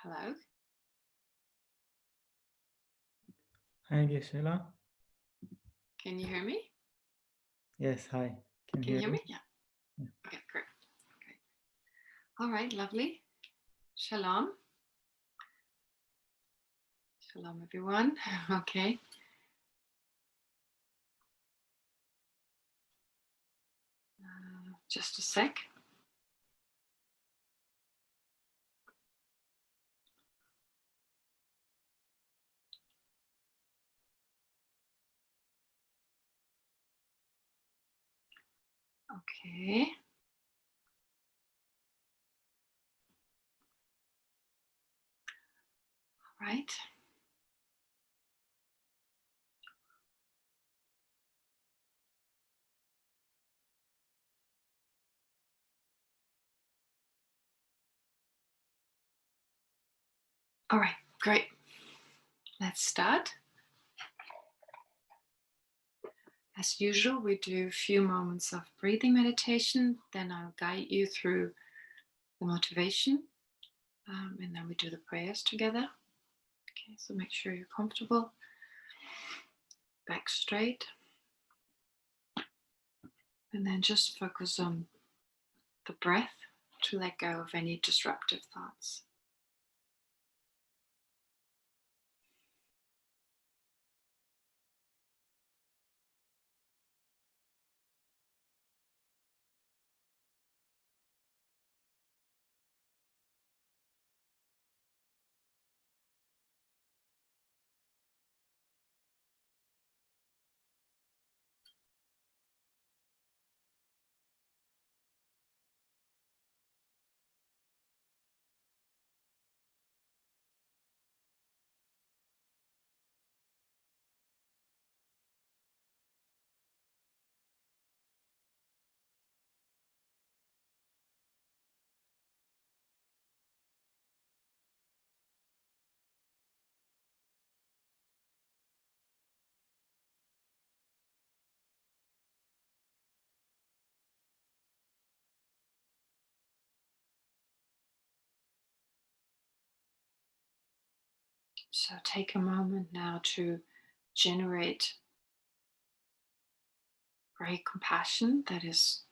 Hello? Hi, Geshe. Can you hear me? Yes, hi. Can Can you hear hear you? me? Yeah. Yeah. Okay, great. Okay. All right, lovely. Shalom. Shalom, everyone. Okay. Just a sec. Okay. All right. All right, great. Let's start. As usual, we do a few moments of breathing meditation. Then I'll guide you through the motivation. And then we do the prayers together. Okay, so make sure you're comfortable. Back straight. And then just focus on the breath to let go of any disruptive thoughts. So take a moment now to generate great compassion, that is,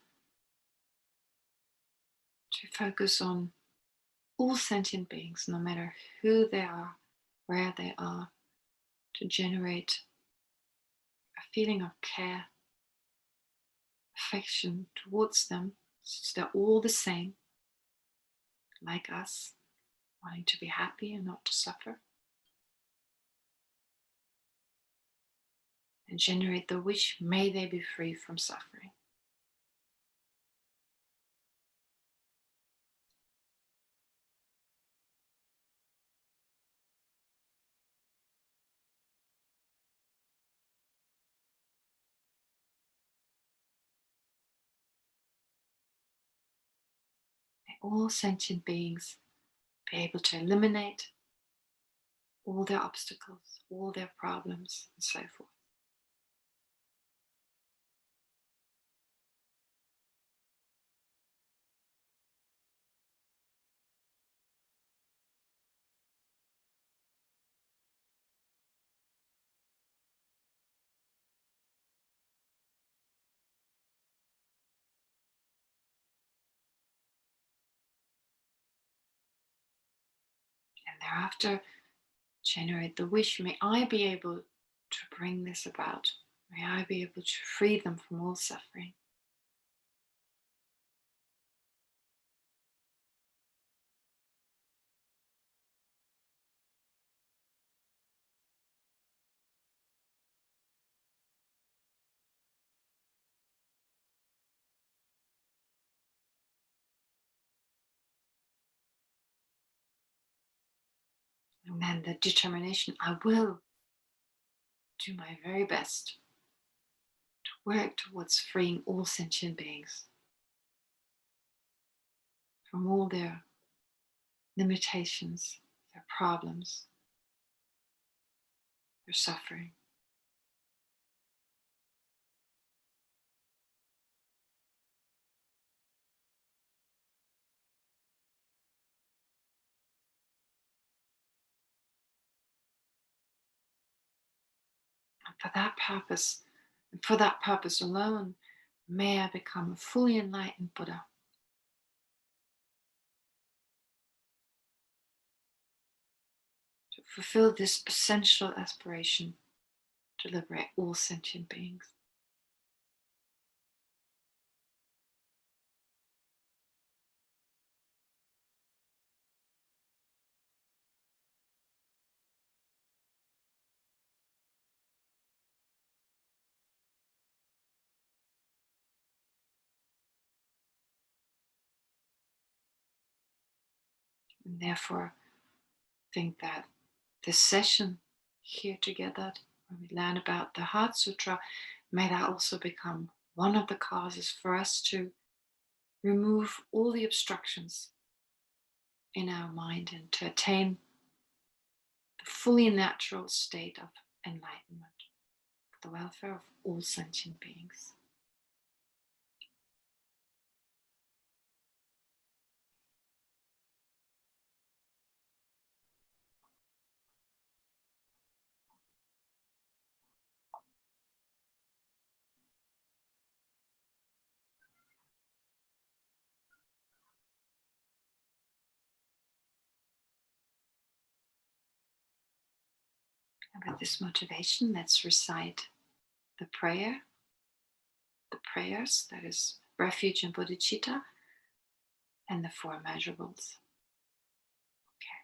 to focus on all sentient beings, no matter who they are, where they are, to generate a feeling of care, affection towards them, since they're all the same, like us, wanting to be happy and not to suffer. And generate the wish, may they be free from suffering. May all sentient beings be able to eliminate all their obstacles, all their problems, and so forth. And thereafter, generate the wish, may I be able to bring this about. May I be able to free them from all suffering. And then the determination, I will do my very best to work towards freeing all sentient beings from all their limitations, their problems, their suffering. For that purpose, and for that purpose alone, may I become a fully enlightened Buddha. To fulfill this essential aspiration to liberate all sentient beings. And therefore, think that this session here together, when we learn about the Heart Sutra, may that also become one of the causes for us to remove all the obstructions in our mind and to attain the fully natural state of enlightenment for the welfare of all sentient beings. And with this motivation, let's recite the prayers, that is refuge and bodhicitta, and the four measurables. Okay.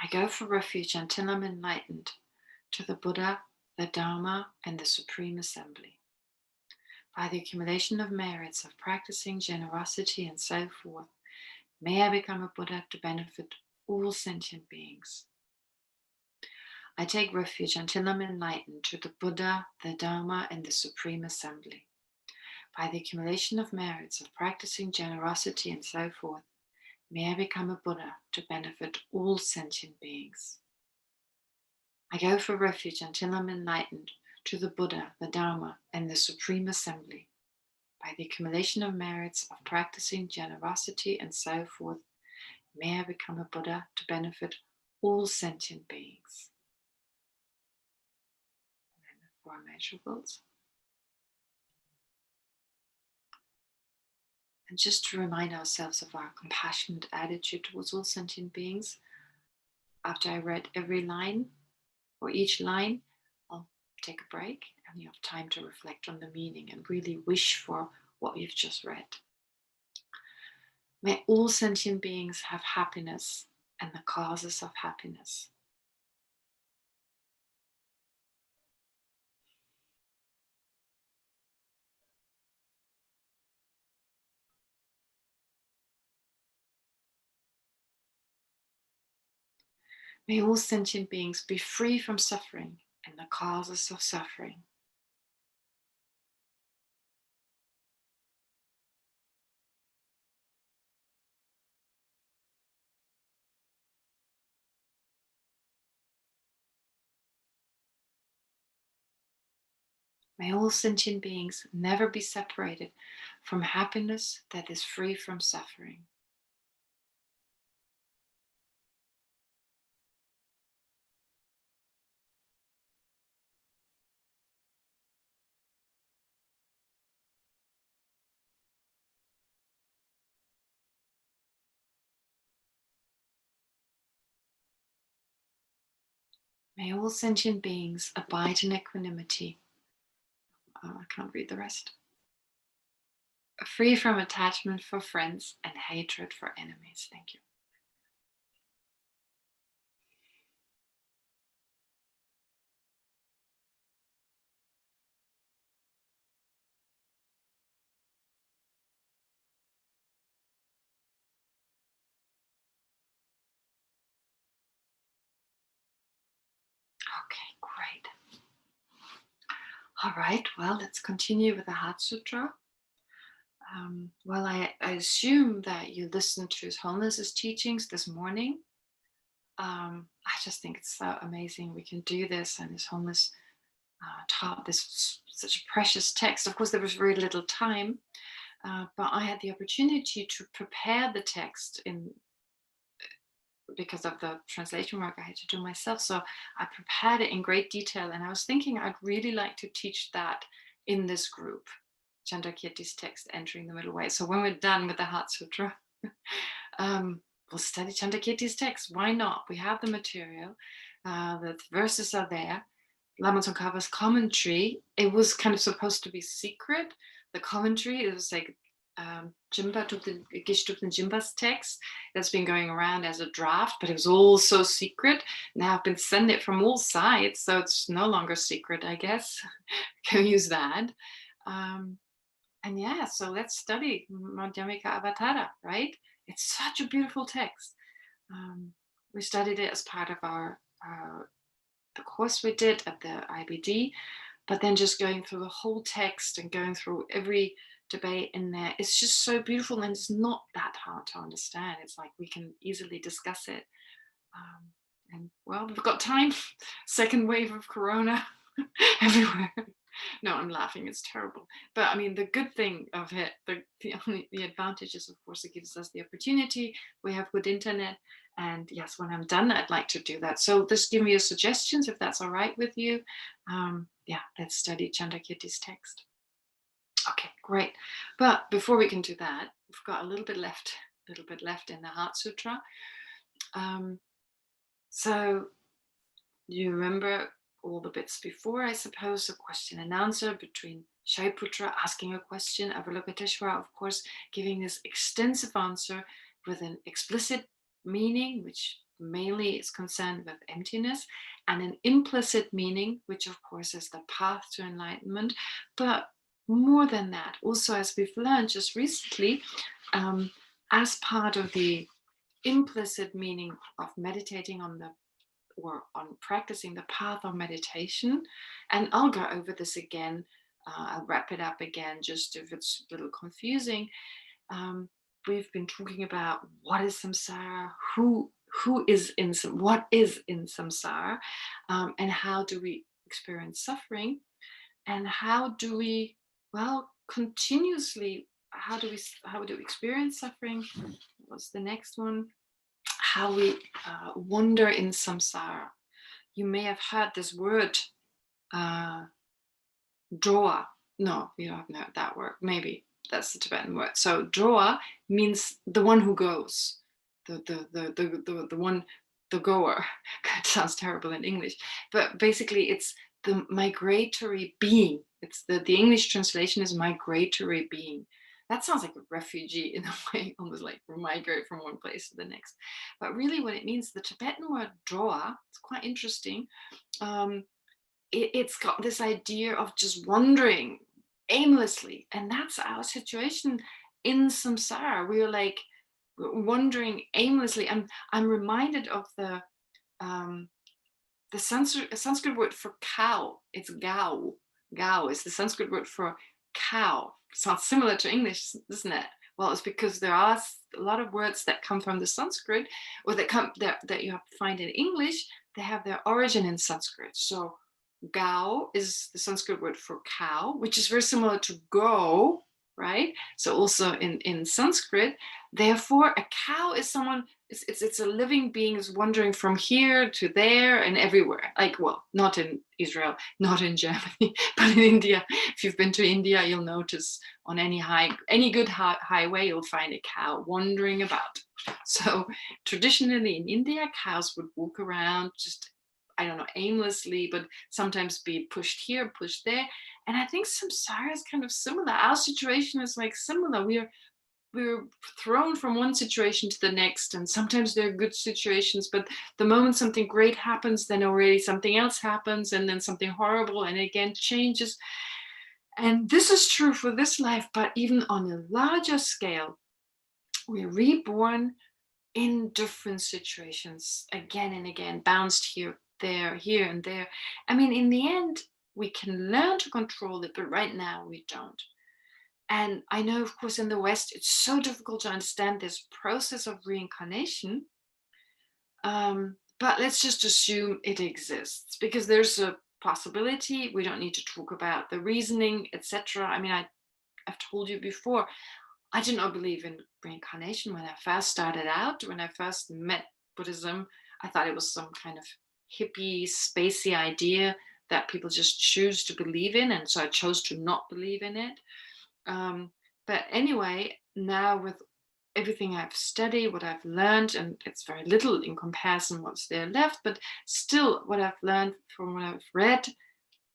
I go for refuge until I'm enlightened to the Buddha, the Dharma, and the Supreme Assembly. By the accumulation of merits of practicing generosity and so forth, may I become a Buddha to benefit all sentient beings. I take refuge until I'm enlightened to the Buddha, the Dharma, and the Supreme Assembly. By the accumulation of merits of practicing generosity and so forth, may I become a Buddha to benefit all sentient beings. I go for refuge until I'm enlightened to the Buddha, the Dharma, and the Supreme Assembly. By the accumulation of merits of practicing generosity and so forth, may I become a Buddha to benefit all sentient beings. And then the four measurables. And just to remind ourselves of our compassionate attitude towards all sentient beings, after I read every line, or each line, I'll take a break and you have time to reflect on the meaning and really wish for what you've just read. May all sentient beings have happiness and the causes of happiness. May all sentient beings be free from suffering and the causes of suffering. May all sentient beings never be separated from happiness that is free from suffering. May all sentient beings abide in equanimity. I can't read the rest. Free from attachment for friends and hatred for enemies. Thank you. Okay, great. All right, well, let's continue with the Heart Sutra. Well, I assume that you listened to His Holiness's teachings this morning. I just think it's so amazing we can do this, and His Holiness taught this such a precious text. Of course, there was very little time, but I had the opportunity to prepare the text because of the translation work I had to do myself. So I prepared it in great detail, and I was thinking I'd really like to teach that in this group, Chandrakirti's text, Entering the Middle Way. So when we're done with the Heart Sutra, we'll study Chandrakirti's text. Why not? We have the material, the verses are there. Lama Tsongkhapa's commentary, it was kind of supposed to be secret. The commentary, it was like Geshe took Jimba's text that's been going around as a draft, but it was all so secret. Now I've been sending it from all sides, so it's no longer secret, I guess. Can use that. And yeah, so let's study Madhyamika Avatara, right? It's such a beautiful text. We studied it as part of the course we did at the IBD, but then just going through the whole text and going through every debate in there, it's just so beautiful, and it's not that hard to understand. It's like we can easily discuss it. And well, we've got time. Second wave of corona everywhere. No, I'm laughing. It's terrible. But I mean, the good thing of it, the advantage is, of course, it gives us the opportunity. We have good internet. And yes, when I'm done, I'd like to do that. So just give me your suggestions if that's all right with you. Yeah, let's study Chandrakirti's text. Okay, great. But before we can do that, we've got a little bit left in the Heart Sutra. So you remember all the bits before, I suppose, a question and answer between Shaiputra asking a question, Avalokiteshvara, of course, giving this extensive answer with an explicit meaning, which mainly is concerned with emptiness, and an implicit meaning, which of course is the path to enlightenment. But more than that, also, as we've learned just recently, as part of the implicit meaning of meditating on practicing the path of meditation, and I'll go over this again, I'll wrap it up again just if it's a little confusing. We've been talking about what is samsara, what is in samsara, and how do we experience suffering, and how do we, well, continuously, how do we experience suffering? What's the next one? How we wander in samsara. You may have heard this word, droa. No, you haven't heard that word. Maybe that's the Tibetan word. So droa means the one who goes, the one, the goer. It sounds terrible in English, but basically it's the migratory being. It's the English translation is migratory being. That sounds like a refugee in a way, almost like migrate from one place to the next. But really what it means, the Tibetan word droa, it's quite interesting. It's got this idea of just wandering aimlessly. And that's our situation in samsara. We're like wandering aimlessly. I'm reminded of the Sanskrit word for cow. It's gao. Gao is the Sanskrit word for cow. Sounds similar to English, doesn't it? Well, it's because there are a lot of words that come from the Sanskrit, or that you have to find in English. They have their origin in Sanskrit. So gao is the Sanskrit word for cow, which is very similar to go, right? So also in Sanskrit, therefore, a cow is someone, it's a living being is wandering from here to there and everywhere. Like, well, not in Israel, not in Germany, but in India. If you've been to India, you'll notice on any good highway, you'll find a cow wandering about. So traditionally in India, cows would walk around just, I don't know, aimlessly, but sometimes be pushed here, pushed there. And I think samsara is kind of similar. Our situation is like similar. We're thrown from one situation to the next, and sometimes they're good situations, but the moment something great happens, then already something else happens, and then something horrible, and again changes. And this is true for this life, but even on a larger scale, we're reborn in different situations again and again, bounced here, there, here, and there. I mean, in the end, we can learn to control it, but right now we don't. And I know, of course, in the West, it's so difficult to understand this process of reincarnation. But let's just assume it exists, because there's a possibility. We don't need to talk about the reasoning, etc. I mean, I've told you before, I did not believe in reincarnation when I first started out, when I first met Buddhism. I thought it was some kind of hippie, spacey idea that people just choose to believe in. And so I chose to not believe in it. But anyway, now with everything I've studied, what I've learned, and it's very little in comparison what's there left, but still what I've learned from what I've read,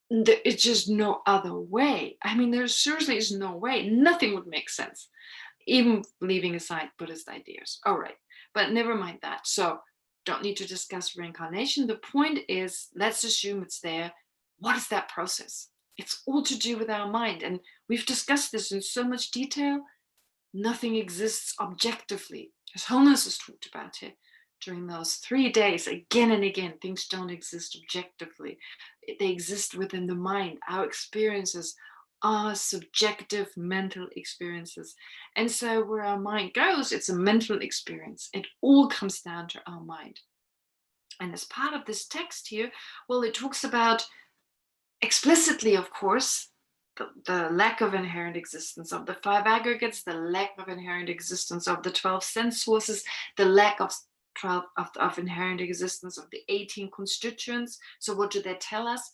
it's just no other way. I mean, there seriously is no way. Nothing would make sense, even leaving aside Buddhist ideas. All right, but never mind that. So don't need to discuss reincarnation. The point is, let's assume it's there. What is that process? It's all to do with our mind. And we've discussed this in so much detail. Nothing exists objectively. His Holiness has talked about it during those 3 days again and again. Things don't exist objectively. They exist within the mind. Our experiences are subjective mental experiences. And so where our mind goes, it's a mental experience. It all comes down to our mind. And as part of this text here, well, it talks about explicitly, of course, the lack of inherent existence of the 5 aggregates, the lack of inherent existence of the 12 sense sources, the lack of inherent existence of the 18 constituents. So what do they tell us?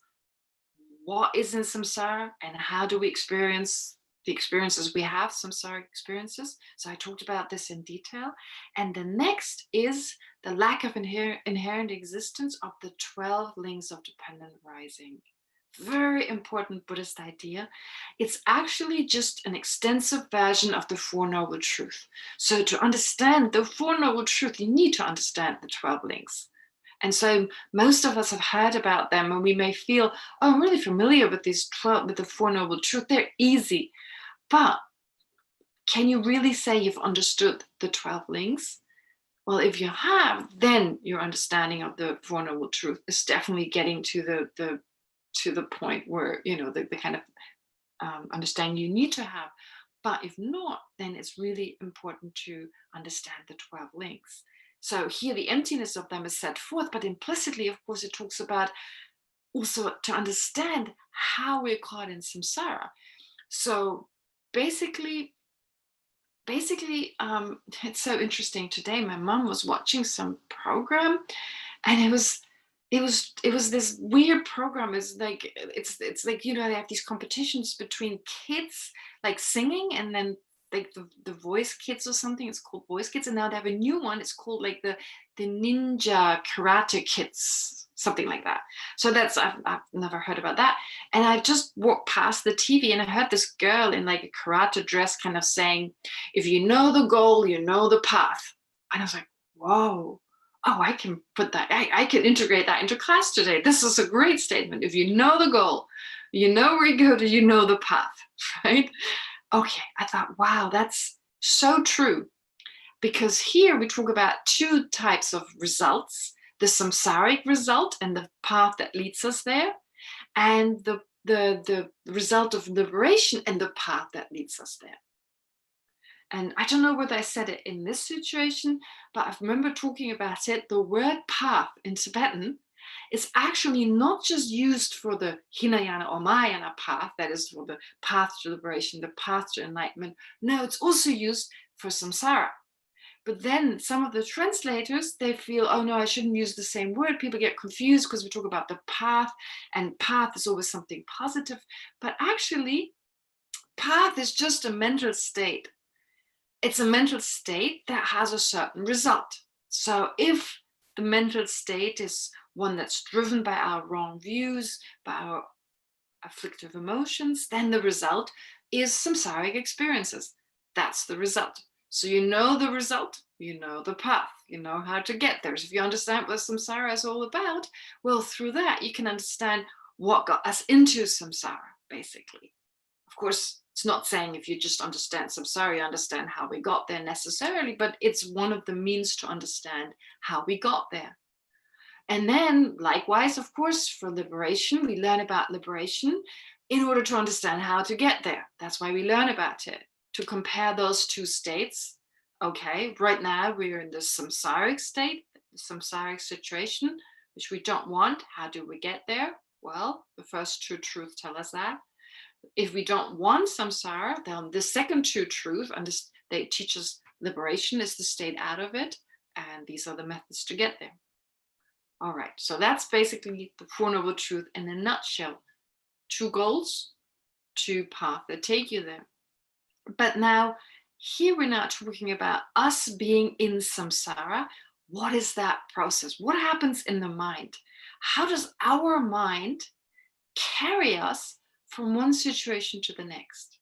What is in samsara and how do we experience the experiences we have, samsara experiences? So I talked about this in detail. And the next is the lack of inherent existence of the 12 links of dependent rising. Very important Buddhist idea. It's actually just an extensive version of the Four Noble Truths. So to understand the Four Noble Truths, you need to understand the 12 links. And so most of us have heard about them and we may feel, oh, I'm really familiar with these 12, with the Four Noble Truths. They're easy. But can you really say you've understood the 12 links? Well, if you have, then your understanding of the Four Noble Truths is definitely getting to the point where, the kind of understanding you need to have. But if not, then it's really important to understand the 12 links. So here the emptiness of them is set forth, but implicitly, of course, it talks about also to understand how we're caught in samsara. So basically, it's so interesting. Today, my mom was watching some program, and it was this weird program. It's like they have these competitions between kids, like singing, and then like the voice kids or something. It's called voice kids, and now they have a new one. It's called like the ninja karate kids, something like that. So that's I've never heard about that. And I just walked past the TV and I heard this girl in like a karate dress kind of saying, if you know the goal, you know the path. And I was like, whoa. Oh, I can put that, I can integrate that into class today. This is a great statement. If you know the goal, you know where you go to, you know the path, right? Okay, I thought, wow, that's so true. Because here we talk about 2 types of results, the samsaric result and the path that leads us there, and the result of liberation and the path that leads us there. And I don't know whether I said it in this situation, but I remember talking about it. The word path in Tibetan is actually not just used for the Hinayana or Mahayana path, that is for the path to liberation, the path to enlightenment. No, it's also used for samsara. But then some of the translators, they feel, oh no, I shouldn't use the same word. People get confused because we talk about the path, and path is always something positive. But actually, path is just a mental state. It's a mental state that has a certain result. So if the mental state is one that's driven by our wrong views, by our afflictive emotions, then the result is samsaric experiences. That's the result. So you know the result, you know the path, you know how to get there. So if you understand what samsara is all about, well, through that you can understand what got us into samsara, basically. Of course, it's not saying if you just understand samsara, you understand how we got there necessarily, but it's one of the means to understand how we got there. And then likewise, of course, for liberation, we learn about liberation in order to understand how to get there. That's why we learn about it, to compare those 2 states. Okay, right now we're in the samsaric state, the samsaric situation, which we don't want. How do we get there? Well, the first 2 truths tell us that. If we don't want samsara, then the second 2 truths, and they teach us liberation is the state out of it. And these are the methods to get there. All right, so that's basically the Four Noble Truth in a nutshell. 2 goals, 2 paths that take you there. But now, here we're not talking about us being in samsara. What is that process? What happens in the mind? How does our mind carry us from one situation to the next?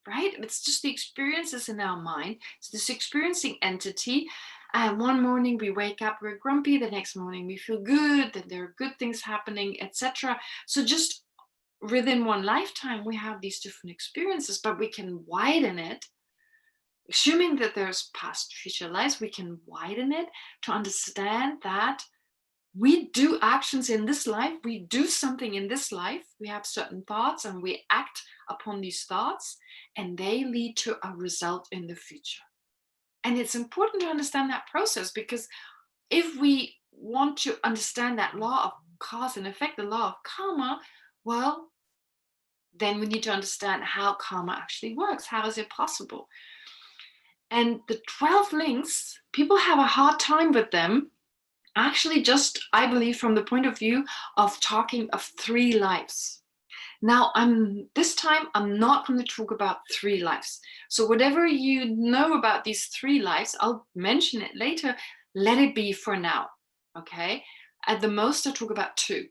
Right? It's just the experiences in our mind. It's this experiencing entity. And one morning we wake up, we're grumpy. The next morning we feel good, that there are good things happening, etc. So just within one lifetime, we have these different experiences, but we can widen it. Assuming that there's past, future lives, we can widen it to understand that we do actions in this life, we do something in this life, we have certain thoughts and we act upon these thoughts, and they lead to a result in the future. And it's important to understand that process, because if we want to understand that law of cause and effect, the law of karma, well, then we need to understand how karma actually works. How is it possible? And the 12 links, people have a hard time with them. Actually, just, I believe, from the point of view of talking of 3 lives. Now, this time, I'm not going to talk about 3 lives. So whatever you know about these 3 lives, I'll mention it later. Let it be for now, okay? At the most, I'll talk about 2.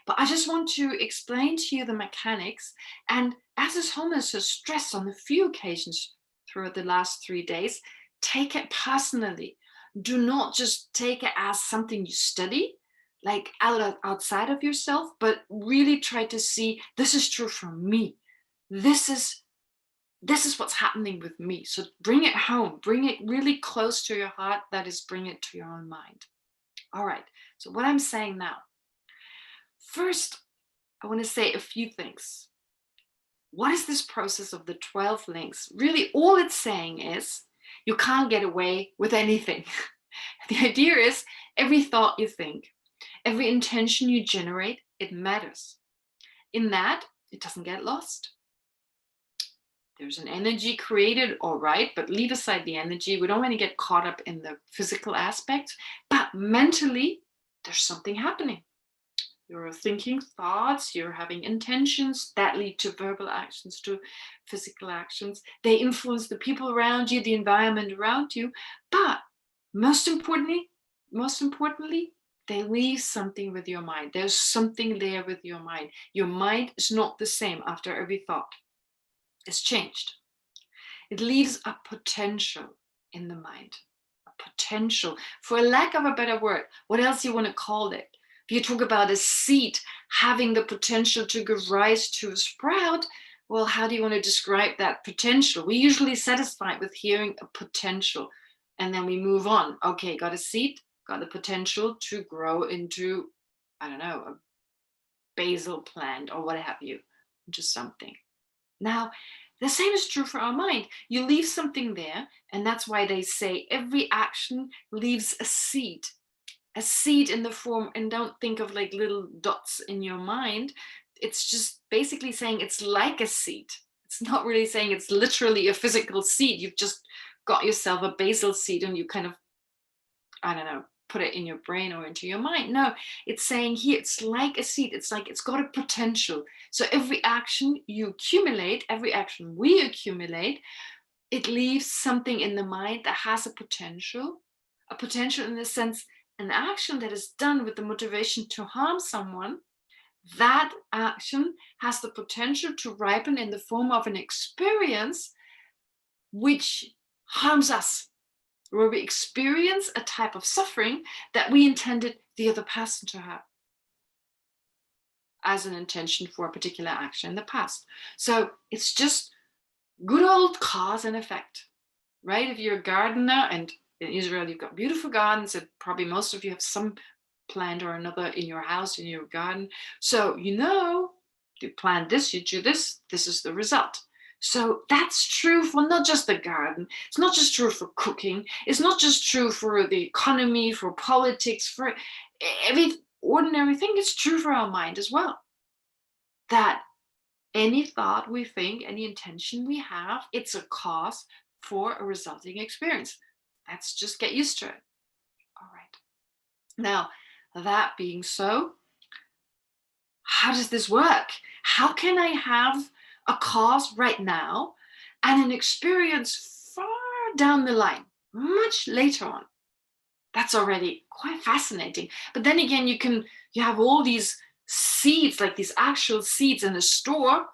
But I just want to explain to you the mechanics. And as His Holiness has stressed on a few occasions throughout the last 3 days, take it personally. Do not just take it as something you study, like outside of yourself, but really try to see, this is true for me. This is what's happening with me. So bring it home, bring it really close to your heart. That is, bring it to your own mind. All right, so what I'm saying now. First, I want to say a few things. What is this process of the 12 links? Really, all it's saying is you can't get away with anything. The idea is every thought you think, every intention you generate, it matters. In that, it doesn't get lost. There's an energy created, all right, but leave aside the energy. We don't want to get caught up in the physical aspect, but mentally, there's something happening. You're thinking thoughts, you're having intentions that lead to verbal actions, to physical actions. They influence the people around you, the environment around you. But most importantly, they leave something with your mind. There's something there with your mind. Your mind is not the same after every thought. It's changed. It leaves a potential in the mind. A potential. For lack of a better word, what else you want to call it? If you talk about a seed having the potential to give rise to a sprout, well, how do you want to describe that potential? We're usually satisfied with hearing a potential, and then we move on. Okay, got a seed, got the potential to grow into, I don't know, a basil plant or what have you, into something. Now, the same is true for our mind. You leave something there, and that's why they say every action leaves a seed in the form, and don't think of like little dots in your mind. It's just basically saying it's like a seed. It's not really saying it's literally a physical seed. You've just got yourself a basil seed and you kind of, I don't know, put it in your brain or into your mind. No, it's saying here it's like a seed. It's like it's got a potential. So every action you accumulate, every action we accumulate, it leaves something in the mind that has a potential in the sense, an action that is done with the motivation to harm someone, that action has the potential to ripen in the form of an experience which harms us, where we experience a type of suffering that we intended the other person to have as an intention for a particular action in the past. So it's just good old cause and effect, right? If you're a gardener, and in Israel you've got beautiful gardens, and probably most of you have some plant or another in your house, in your garden. So you plant this, you do this, this is the result. So that's true for not just the garden. It's not just true for cooking. It's not just true for the economy, for politics, for every ordinary thing. It's true for our mind as well. That any thought we think, any intention we have, it's a cause for a resulting experience. Let's just get used to it. All right. Now, that being so, how does this work? How can I have a cause right now and an experience far down the line, much later on? That's already quite fascinating. But then again, you have all these seeds, like these actual seeds in a store,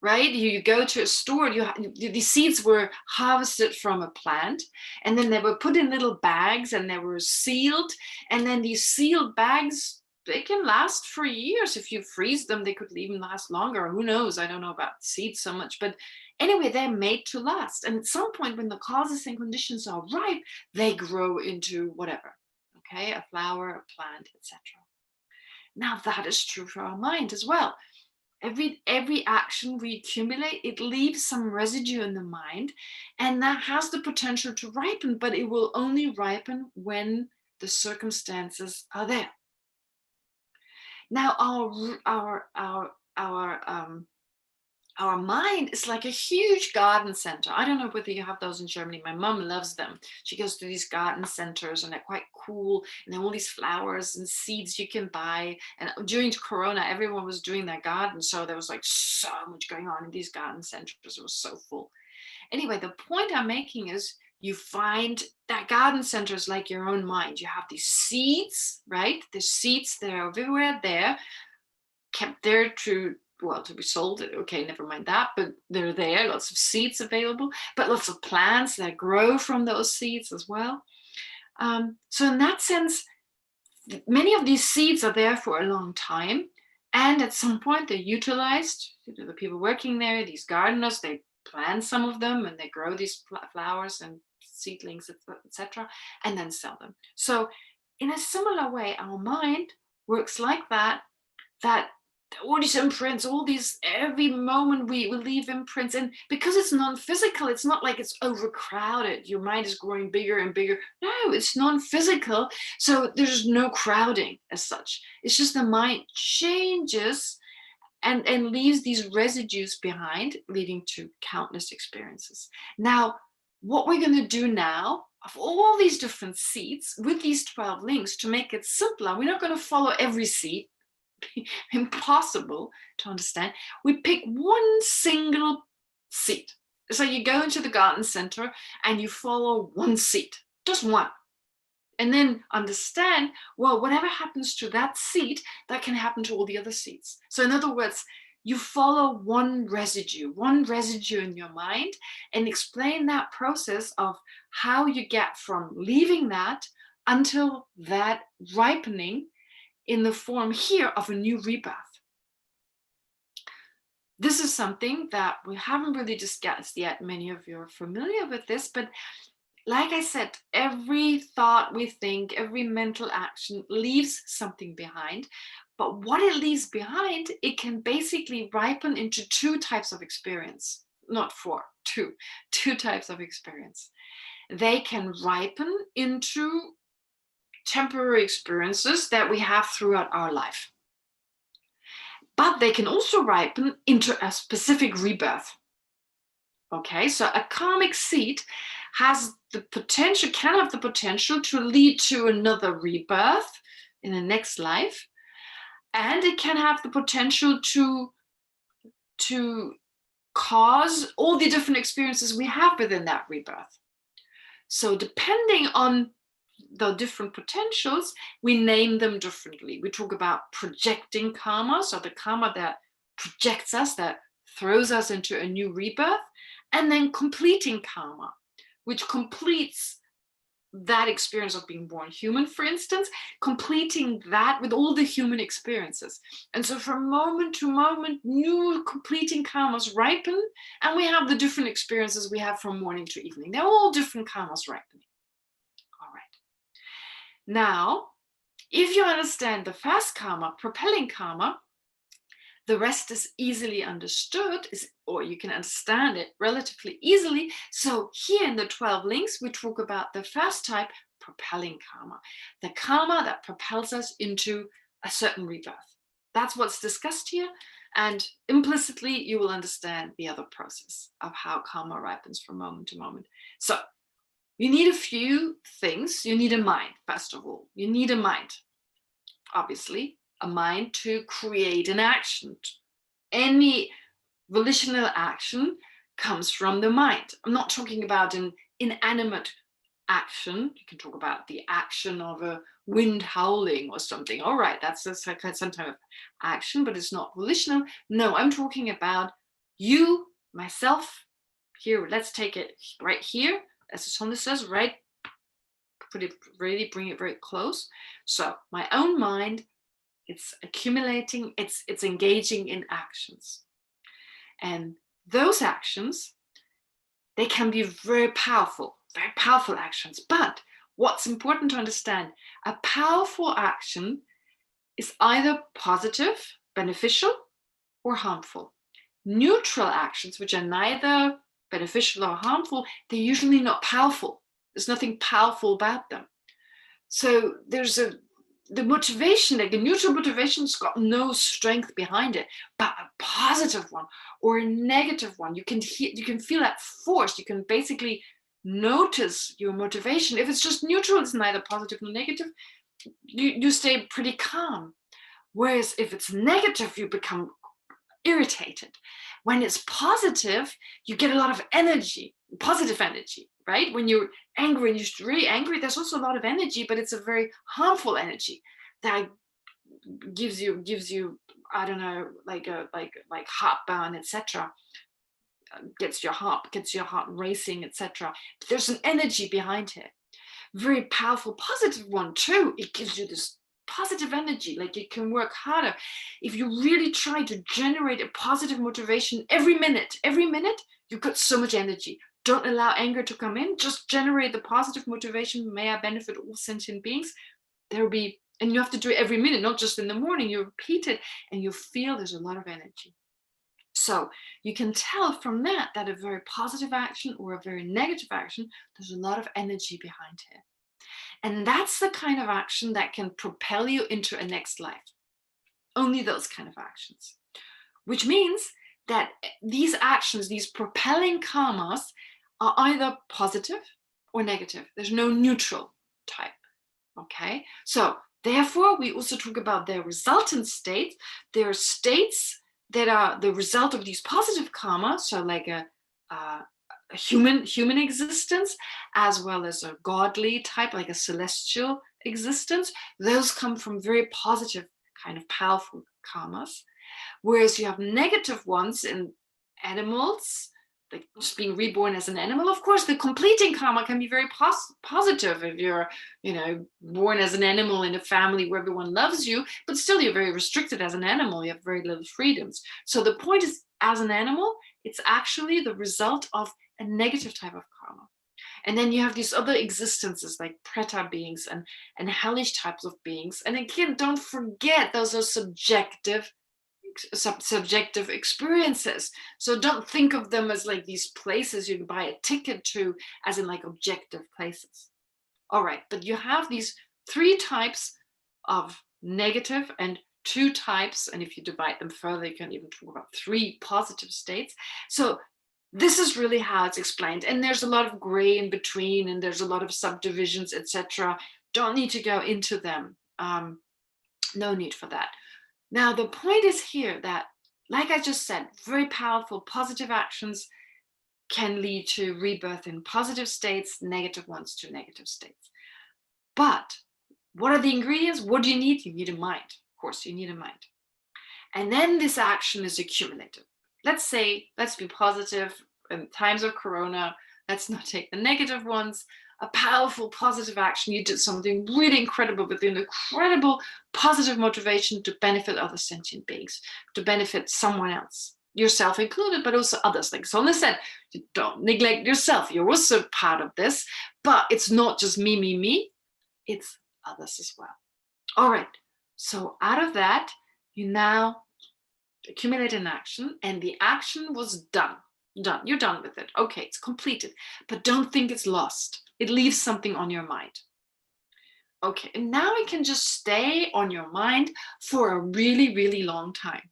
right? You go to a store, these seeds were harvested from a plant, and then they were put in little bags and they were sealed. And then these sealed bags, they can last for years. If you freeze them, they could even last longer. Who knows? I don't know about seeds so much. But anyway, they're made to last. And at some point, when the causes and conditions are ripe, they grow into whatever, okay, a flower, a plant, etc. Now that is true for our mind as well. Every action we accumulate, it leaves some residue in the mind, and that has the potential to ripen, but it will only ripen when the circumstances are there. Now our mind is like a huge garden center. I don't know whether you have those in Germany. My mom loves them. She goes to these garden centers and they're quite cool. And there are all these flowers and seeds you can buy. And during Corona, everyone was doing their garden. So there was like so much going on in these garden centers. It was so full. Anyway, the point I'm making is you find that garden center is like your own mind. You have these seeds, right? The seeds, they're everywhere there, kept there to be sold. Okay, never mind that, but they're there, lots of seeds available, but lots of plants that grow from those seeds as well. So in that sense, many of these seeds are there for a long time, and at some point they're utilized. The people working there, these gardeners, they plant some of them and they grow these flowers and seedlings, etc., and then sell them. So in a similar way, our mind works like that all these imprints, all these, every moment we leave imprints. And because it's non-physical, it's not like it's overcrowded. Your mind is growing bigger and bigger. No, it's non-physical. So there's no crowding as such. It's just the mind changes and leaves these residues behind, leading to countless experiences. Now, what we're going to do now, of all these different seeds with these 12 links, to make it simpler, we're not going to follow every seed. Impossible to understand. We pick one single seed. So you go into the garden center and you follow one seed, just one, and then understand, well, whatever happens to that seed, that can happen to all the other seeds. So in other words, you follow one residue in your mind, and explain that process of how you get from leaving that until that ripening in the form here of a new rebirth. This is something that we haven't really discussed yet. Many of you are familiar with this, but like I said, every thought we think, every mental action leaves something behind. But what it leaves behind, it can basically ripen into two types of experience. Not four, two types of experience. They can ripen into temporary experiences that we have throughout our life. But they can also ripen into a specific rebirth. Okay, so a karmic seed has the potential, can have the potential to lead to another rebirth in the next life. And it can have the potential to cause all the different experiences we have within that rebirth. So depending on the different potentials, we name them differently. We talk about projecting karma, so the karma that projects us, that throws us into a new rebirth, and then completing karma, which completes that experience of being born human, for instance, completing that with all the human experiences. And so from moment to moment, new completing karmas ripen, and we have the different experiences we have from morning to evening. They're all different karmas ripening. All right. Now, if you understand the fast karma, propelling karma, the rest is easily understood, or you can understand it relatively easily. So here in the 12 links, we talk about the fast type, propelling karma, the karma that propels us into a certain rebirth. That's what's discussed here. And implicitly, you will understand the other process of how karma ripens from moment to moment. So You need a few things. You need a mind, first of all. You need a mind, obviously, a mind to create an action. Any volitional action comes from the mind. I'm not talking about an inanimate action. You can talk about the action of a wind howling or something. All right, that's some type of action, but it's not volitional. No, I'm talking about you, myself. Here, let's take it right here, as the Sona says, right? Put it really, bring it very close. So my own mind, it's accumulating, it's engaging in actions. And those actions, they can be very powerful actions. But what's important to understand, a powerful action is either positive, beneficial, or harmful. Neutral actions, which are neither beneficial or harmful, they're usually not powerful. There's nothing powerful about them. So there's the motivation, like a neutral motivation's got no strength behind it, but a positive one or a negative one, you can feel that force. You can basically notice your motivation. If it's just neutral, it's neither positive nor negative, you stay pretty calm. Whereas if it's negative, you become irritated. When it's positive, you get a lot of energy, positive energy, right? When you're angry and you're really angry, there's also a lot of energy, but it's a very harmful energy that gives you I don't know, like heartburn, etc. Gets your heart racing, etc. There's an energy behind it. Very powerful, positive one too. It gives you this positive energy, like you can work harder. If you really try to generate a positive motivation every minute, you've got so much energy. Don't allow anger to come in, just generate the positive motivation. May I benefit all sentient beings. There'll be, and you have to do it every minute, not just in the morning. You repeat it and you feel there's a lot of energy. So you can tell from that a very positive action or a very negative action, there's a lot of energy behind it. And that's the kind of action that can propel you into a next life. Only those kind of actions. Which means that these actions, these propelling karmas, are either positive or negative. There's no neutral type. Okay? So therefore, we also talk about their resultant states. There are states that are the result of these positive karma, so like a human existence, as well as a godly type, like a celestial existence. Those come from very positive, kind of powerful karmas. Whereas you have negative ones in animals, like just being reborn as an animal. Of course, the completing karma can be very positive if you're, born as an animal in a family where everyone loves you, but still you're very restricted as an animal. You have very little freedoms. So the point is, as an animal, it's actually the result of a negative type of karma. And then you have these other existences like preta beings and hellish types of beings. And again, don't forget, those are subjective experiences. So don't think of them as like these places you can buy a ticket to, as in like objective places. All right, but you have these 3 types of negative and 2 types, and if you divide them further, you can even talk about 3 positive states. So this is really how it's explained, and there's a lot of gray in between, and there's a lot of subdivisions, etc. Don't need to go into them. No need for that. Now, the point is here that, like I just said, very powerful positive actions can lead to rebirth in positive states, negative ones to negative states. But what are the ingredients? What do you need? You need a mind. Of course, you need a mind. And then this action is accumulated. Let's be positive in times of Corona. Let's not take the negative ones. A powerful positive action. You did something really incredible with an incredible positive motivation to benefit other sentient beings, to benefit someone else, yourself included, but also others. Like Sona said, you don't neglect yourself. You're also part of this, but it's not just me. It's others as well. All right. So out of that, you now accumulate an action, and the action was done. You're done with it. Okay, it's completed. But don't think it's lost. It leaves something on your mind. Okay, and now it can just stay on your mind for a really, really long time.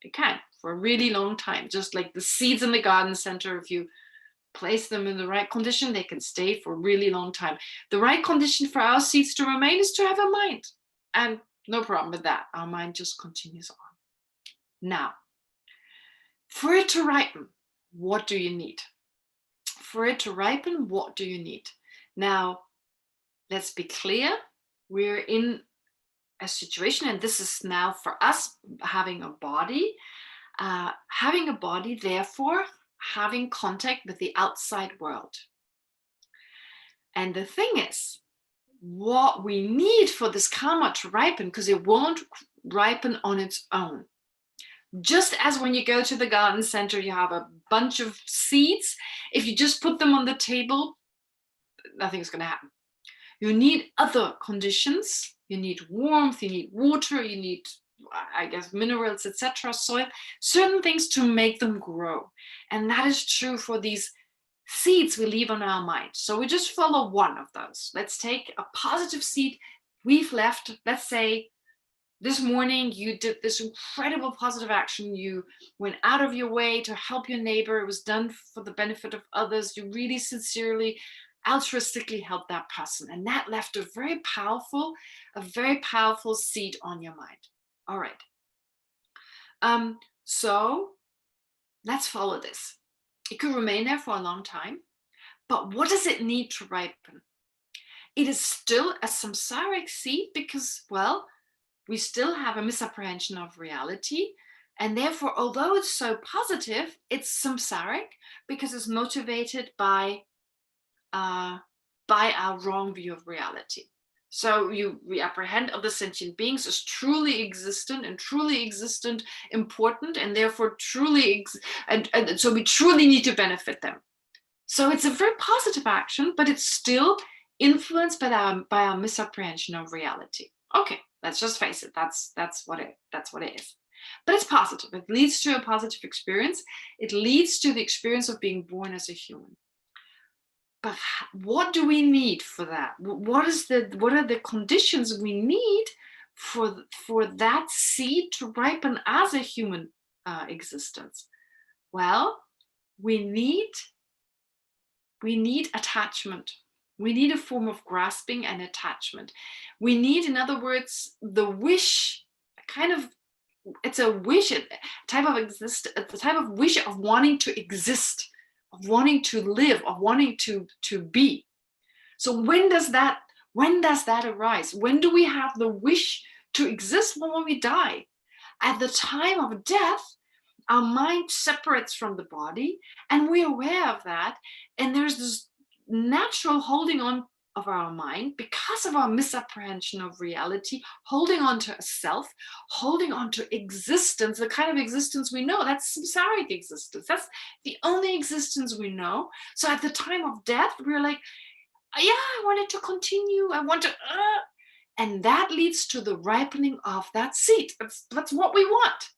It can, for a really long time. Just like the seeds in the garden center, if you place them in the right condition, they can stay for a really long time. The right condition for our seeds to remain is to have a mind. And no problem with that. Our mind just continues on. Now, for it to ripen, what do you need? For it to ripen, what do you need? Now, let's be clear. We're in a situation, and this is now for us having a body, therefore having contact with the outside world. And the thing is, what we need for this karma to ripen, because it won't ripen on its own. Just as when you go to the garden center, you have a bunch of seeds. If you just put them on the table, nothing's going to happen. You need other conditions. You need warmth, you need water, you need, I guess, minerals, etc., soil, certain things to make them grow. And that is true for these seeds we leave on our mind. So we just follow one of those. Let's take a positive seed we've left. Let's say this morning you did this incredible positive action. You went out of your way to help your neighbor. It was done for the benefit of others. You really sincerely, altruistically helped that person. And that left a very powerful seed on your mind. All right. So let's follow this. It could remain there for a long time, but what does it need to ripen? It is still a samsaric seed because, well, we still have a misapprehension of reality. And therefore, although it's so positive, it's samsaric because it's motivated by our wrong view of reality. So we apprehend other sentient beings as truly existent important, and therefore and so we truly need to benefit them. So it's a very positive action, but it's still influenced by our misapprehension of reality. Okay, let's just face it. That's what it is. But it's positive. It leads to a positive experience. It leads to the experience of being born as a human. But what do we need for that? What are the conditions we need for that seed to ripen as a human existence? Well, we need attachment. We need a form of grasping and attachment. We need, in other words, the wish, it's a wish, a type of wish of wanting to exist, of wanting to live, of wanting to be. So when does that arise? When do we have the wish to exist? Well, when we die. At the time of death, our mind separates from the body, and we're aware of that. And there's this natural holding on of our mind because of our misapprehension of reality, holding on to a self, holding on to existence, the kind of existence we know. That's samsaric existence. That's the only existence we know. So at the time of death, we're like, yeah, I want it to continue. I want to, and that leads to the ripening of that seed. That's what we want.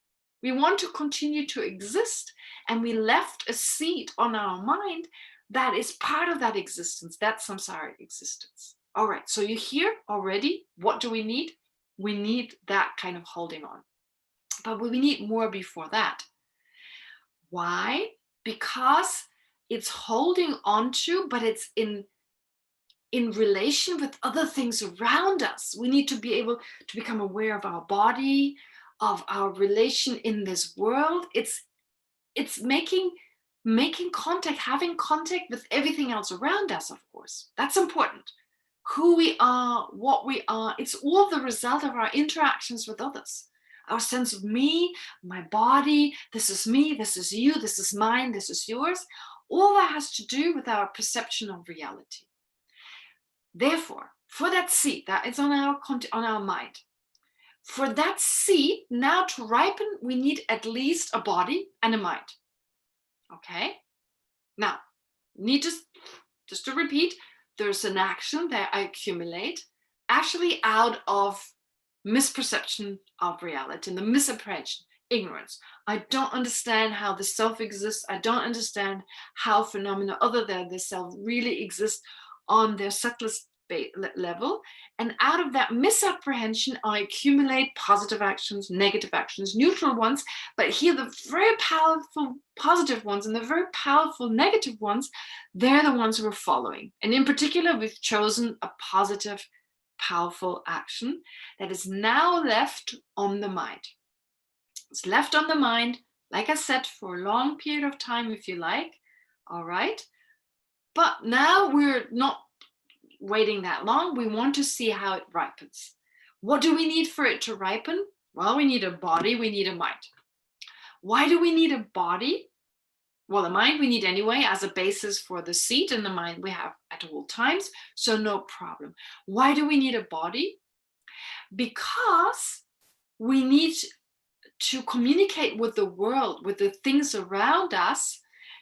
We want to continue to exist, and we left a seed on our mind that is part of that existence, that samsaric existence. All right, so you hear already, what do we need? We need that kind of holding on. But we need more before that. Why? Because it's holding on to, but it's in relation with other things around us. We need to be able to become aware of our body, of our relation in this world. It's making contact, having contact with everything else around us, of course. That's important. Who we are, what we are, it's all the result of our interactions with others. Our sense of me, my body, this is me, this is you, this is mine, this is yours. All that has to do with our perception of reality. Therefore, for that seed that is on our mind, for that seed now to ripen, we need at least a body and a mind. Okay? Now, need just to repeat, there's an action that I accumulate actually out of misperception of reality and the misapprehension, ignorance. I don't understand how the self exists. I don't understand how phenomena other than the self really exist on their subtlest level. And out of that misapprehension, I accumulate positive actions, negative actions, neutral ones. But here, the very powerful positive ones and the very powerful negative ones, they're the ones we're following. And in particular, we've chosen a positive, powerful action that is now left on the mind. It's left on the mind, like I said, for a long period of time, if you like. All right. But now we're not waiting that long. We want to see how it ripens. What do we need for it to ripen? Well, we need a body, we need a mind. Why do we need a body? Well, the mind we need anyway as a basis for the seed, and the mind we have at all times, so no problem. Why do we need a body? Because we need to communicate with the world, with the things around us,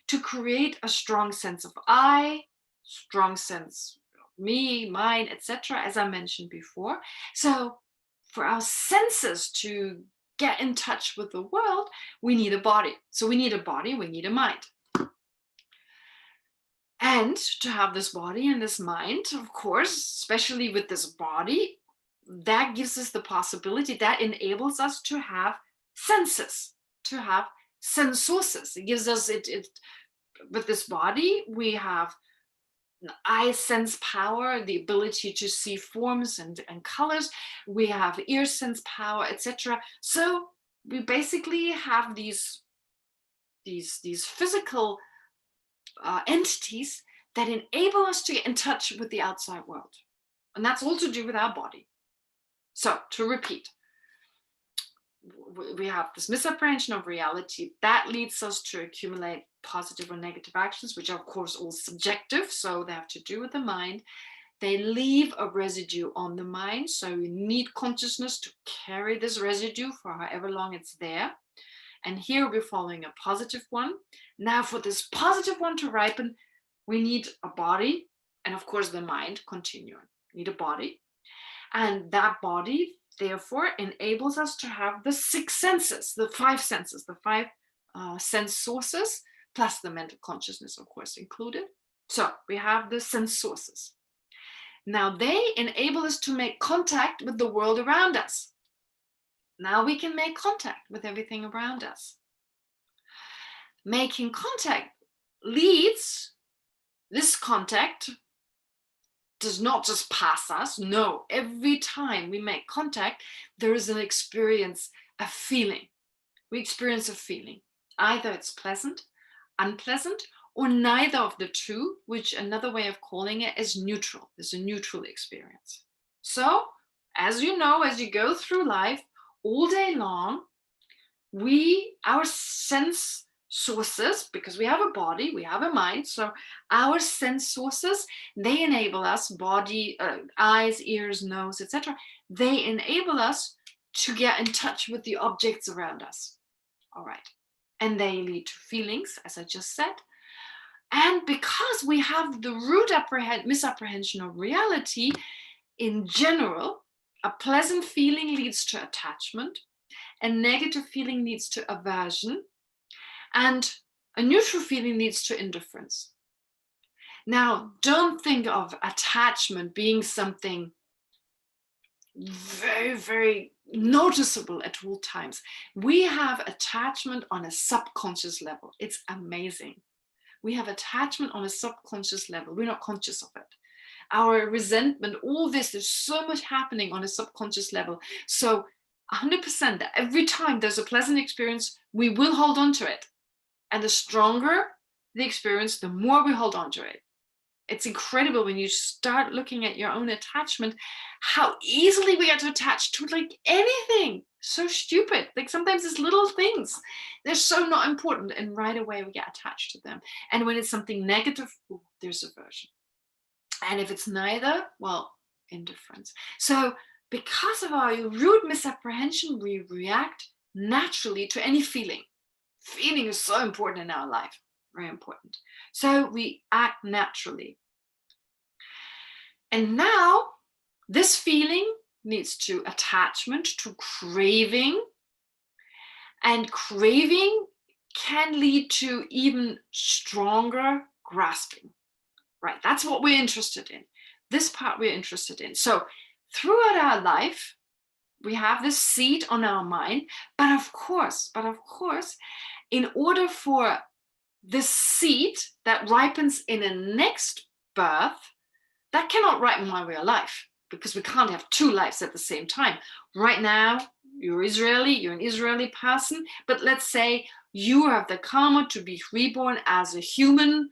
to create a strong sense of I, strong sense of me, mine, etc., as I mentioned before. So for our senses to get in touch with the world, we need a body. So we need a body, we need a mind. And to have this body and this mind, of course, especially with this body, that gives us the possibility, that enables us to have senses, to have sense sources. It gives us with this body, we have eye sense power, the ability to see forms and colors. We have ear sense power, etc. So we basically have these physical entities that enable us to get in touch with the outside world. And that's all to do with our body. So to repeat, we have this misapprehension of reality that leads us to accumulate positive or negative actions, which are of course all subjective, so they have to do with the mind. They leave a residue on the mind, so we need consciousness to carry this residue for however long it's there. And here we're following a positive one. Now for this positive one to ripen, we need a body, and of course the mind continuing. We need a body, and that body therefore enables us to have the six senses, the five senses, the five sense sources, plus the mental consciousness, of course, included. So we have the sense sources. Now they enable us to make contact with the world around us. Now we can make contact with everything around us. Making contact leads, this contact does not just pass us. No, every time we make contact, there is an experience, a feeling. We experience a feeling. Either it's pleasant, unpleasant, or neither of the two, which another way of calling it is neutral. There's a neutral experience. So, as you know, as you go through life, all day long, our sense sources, because we have a body, we have a mind, so our sense sources, they enable us, body, eyes, ears, nose, etc., they enable us to get in touch with the objects around us. All right. And they lead to feelings, as I just said. And because we have the root misapprehension of reality, in general, a pleasant feeling leads to attachment, a negative feeling leads to aversion, and a neutral feeling leads to indifference. Now, don't think of attachment being something very, very noticeable at all times. We have attachment on a subconscious level. It's amazing. We have attachment on a subconscious level. We're not conscious of it. Our resentment, all this, there's so much happening on a subconscious level. So 100% that every time there's a pleasant experience, we will hold on to it. And the stronger the experience, the more we hold on to it. It's incredible when you start looking at your own attachment, how easily we get attached to like anything. So stupid. Like sometimes it's little things. They're so not important. And right away we get attached to them. And when it's something negative, there's aversion. And if it's neither, well, indifference. So because of our root misapprehension, we react naturally to any feeling. Feeling is so important in our life. Very important. So we act naturally. And now this feeling leads to attachment, to craving. And craving can lead to even stronger grasping. Right, that's what we're interested in. This part we're interested in. So throughout our life, we have this seed on our mind, but of course, in order for this seed that ripens in a next birth, that cannot ripen while we're alive, because we can't have two lives at the same time. Right now, you're an Israeli person, but let's say you have the karma to be reborn as a human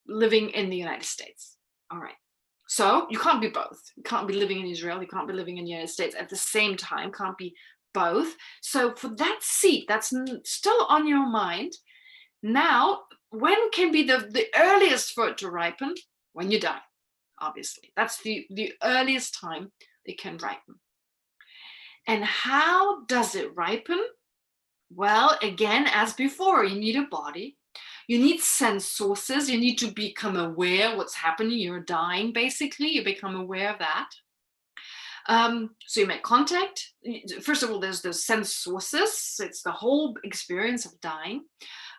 living in the United States. All right. So you can't be both. You can't be living in Israel. You can't be living in the United States at the same time. Can't be both. So for that seed that's still on your mind, now, when can be the earliest for it to ripen? When you die, obviously. That's the earliest time it can ripen. And how does it ripen? Well, again, as before, you need a body. You need sense sources. You need to become aware what's happening. You're dying, basically. You become aware of that. So you make contact. First of all, there's the sense sources. It's the whole experience of dying.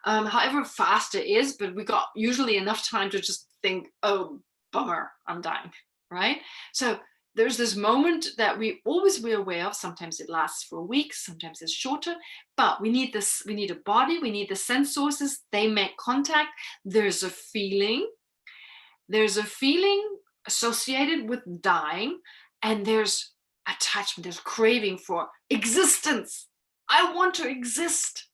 However fast it is, but we got usually enough time to just think, oh, bummer, I'm dying, right? So there's this moment that we always be aware of. Sometimes it lasts for a week, sometimes it's shorter, but we need this, we need a body, we need the sense sources, they make contact. There's a feeling associated with dying, and there's attachment, there's craving for existence. I want to exist.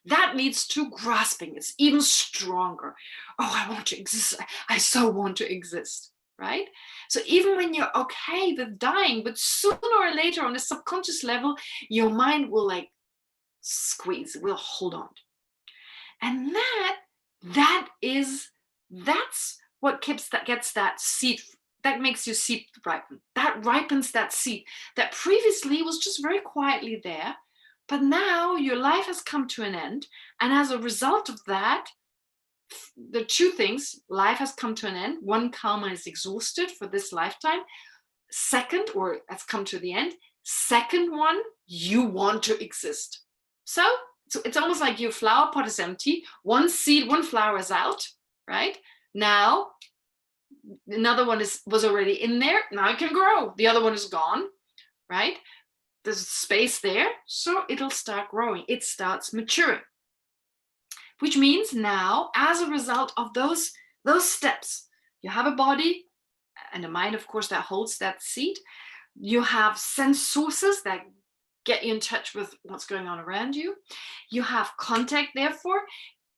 That leads to grasping. It's even stronger. Oh, I want to exist. I so want to exist, right? So even when you're okay with dying, but sooner or later on a subconscious level, your mind will like squeeze, will hold on. And that's what gets that seed, that makes your seed ripen. That ripens that seed that previously was just very quietly there. But now your life has come to an end. And as a result of that, the two things, life has come to an end. One, karma is exhausted for this lifetime. Second, or has come to the end. Second one, you want to exist. So it's almost like your flower pot is empty. One seed, one flower is out, right? Now, another one was already in there. Now it can grow. The other one is gone, right? There's space there, so it'll start growing. It starts maturing, which means now, as a result of those steps, you have a body and a mind, of course, that holds that seed. You have sense sources that get you in touch with what's going on around you. You have contact, therefore.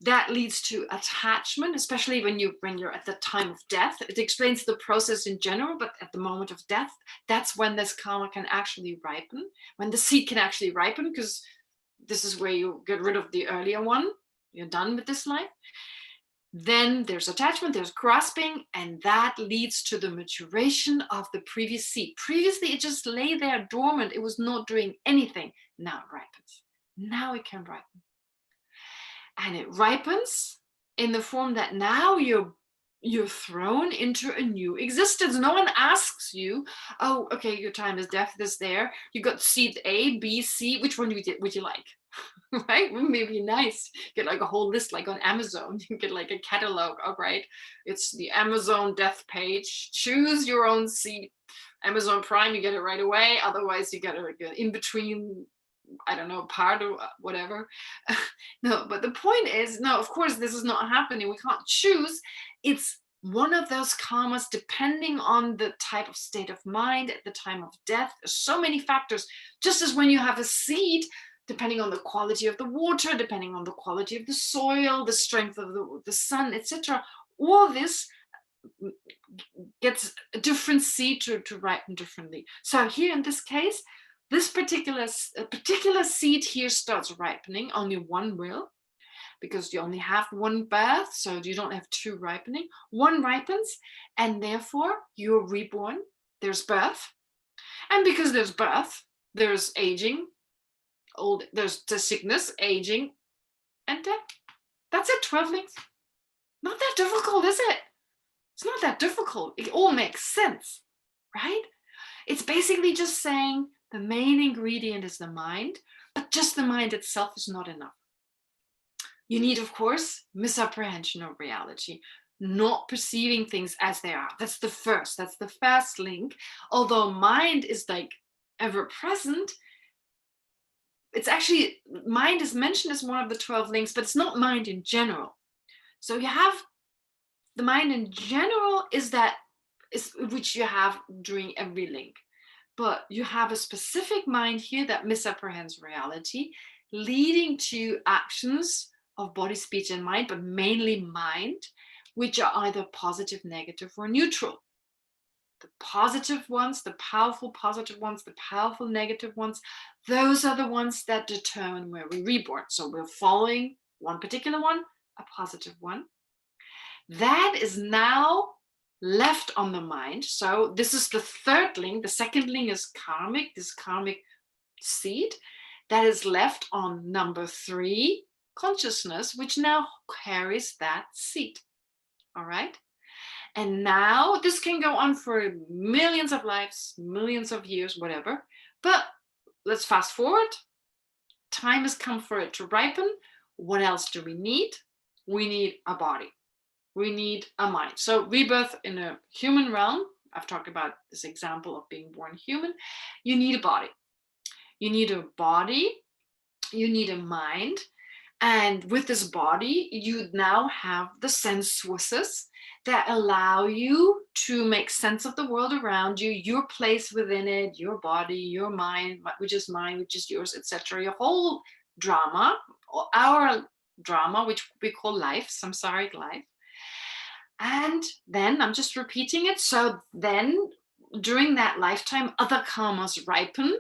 That leads to attachment, especially when you're at the time of death. It explains the process in general, but at the moment of death, that's when this karma can actually ripen, when the seed can actually ripen, because this is where you get rid of the earlier one. You're done with this life. Then there's attachment, there's grasping, and that leads to the maturation of the previous seed. Previously, it just lay there dormant. It was not doing anything. Now it ripens. Now it can ripen. And it ripens in the form that now you're thrown into a new existence. No one asks you, oh, okay, your time is death is there. You got seed A, B, C. Which one would you like? Right? Wouldn't it be nice? Get like a whole list, like on Amazon. You get like a catalog. All right, it's the Amazon death page. Choose your own seed. Amazon Prime, you get it right away. Otherwise, you get it in between. I don't know, part or whatever. No, but the point is, no, of course, this is not happening. We can't choose. It's one of those karmas depending on the type of state of mind at the time of death. There's so many factors. Just as when you have a seed, depending on the quality of the water, depending on the quality of the soil, the strength of the sun, etc. All this gets a different seed to ripen differently. So here in this case, this particular seed here starts ripening. Only one will, because you only have one birth, so you don't have two ripening. One ripens, and therefore you're reborn. There's birth, and because there's birth, there's aging, there's the sickness, aging, and death. That's it. 12 things. Not that difficult, is it? It's not that difficult. It all makes sense, right? It's basically just saying the main ingredient is the mind, but just the mind itself is not enough. You need, of course, misapprehension of reality. not perceiving things as they are. That's the fast link. Although mind is like ever present, it's actually, mind is mentioned as one of the 12 links, but it's not mind in general. So you have the mind in general is which you have during every link. But you have a specific mind here that misapprehends reality, leading to actions of body, speech, and mind, but mainly mind, which are either positive, negative, or neutral. The positive ones, the powerful positive ones, the powerful negative ones, those are the ones that determine where we're reborn. So we're following one particular one, a positive one. That is now left on the mind. So this is the third link. The second link is karmic, this karmic seed that is left on number 3, consciousness, which now carries that seed. All right. And now this can go on for millions of lives, millions of years, whatever. But let's fast forward. Time has come for it to ripen. What else do we need? We need a body. We need a mind. So rebirth in a human realm, I've talked about this example of being born human. You need a body. You need a body. You need a mind. And with this body, you now have the sense sources that allow you to make sense of the world around you, your place within it, your body, your mind, which is mine, which is yours, etc. Your whole drama, our drama, which we call life, samsaric life. And then I'm just repeating it. So then during that lifetime, other karmas ripen,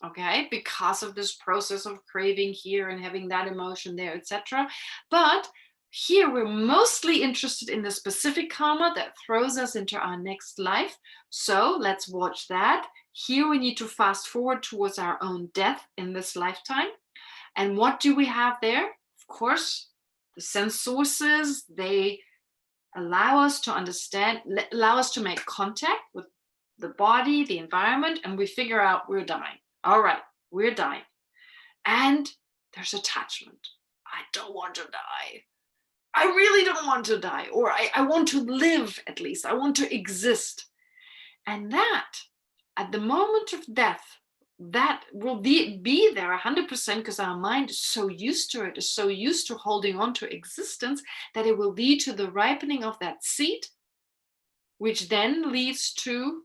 okay, because of this process of craving here and having that emotion there, etc. But here we're mostly interested in the specific karma that throws us into our next life. So let's watch that. Here we need to fast forward towards our own death in this lifetime. And what do we have there? Of course, the sense sources, they allow us to understand, allow us to make contact with the body, the environment, and we figure out we're dying. All right, we're dying. And there's attachment. I don't want to die. I really don't want to die. Or I want to live, at least. I want to exist. And that, at the moment of death, that will be there 100% because our mind is so used to it, is so used to holding on to existence that it will lead to the ripening of that seed, which then leads to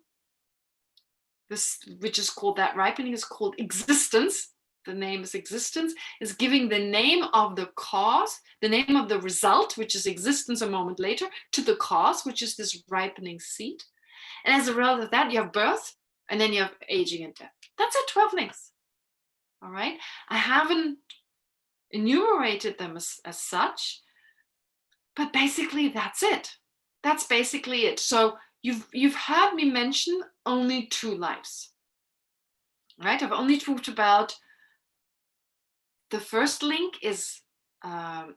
this, which is called, that ripening is called existence. The name is existence, is giving the name of the cause, the name of the result, which is existence a moment later, to the cause, which is this ripening seed. And as a result of that, you have birth, and then you have aging and death. That's it, 12 links. All right. I haven't enumerated them as such, but basically that's it. That's basically it. So you've heard me mention only 2 lives. Right? I've only talked about the first link is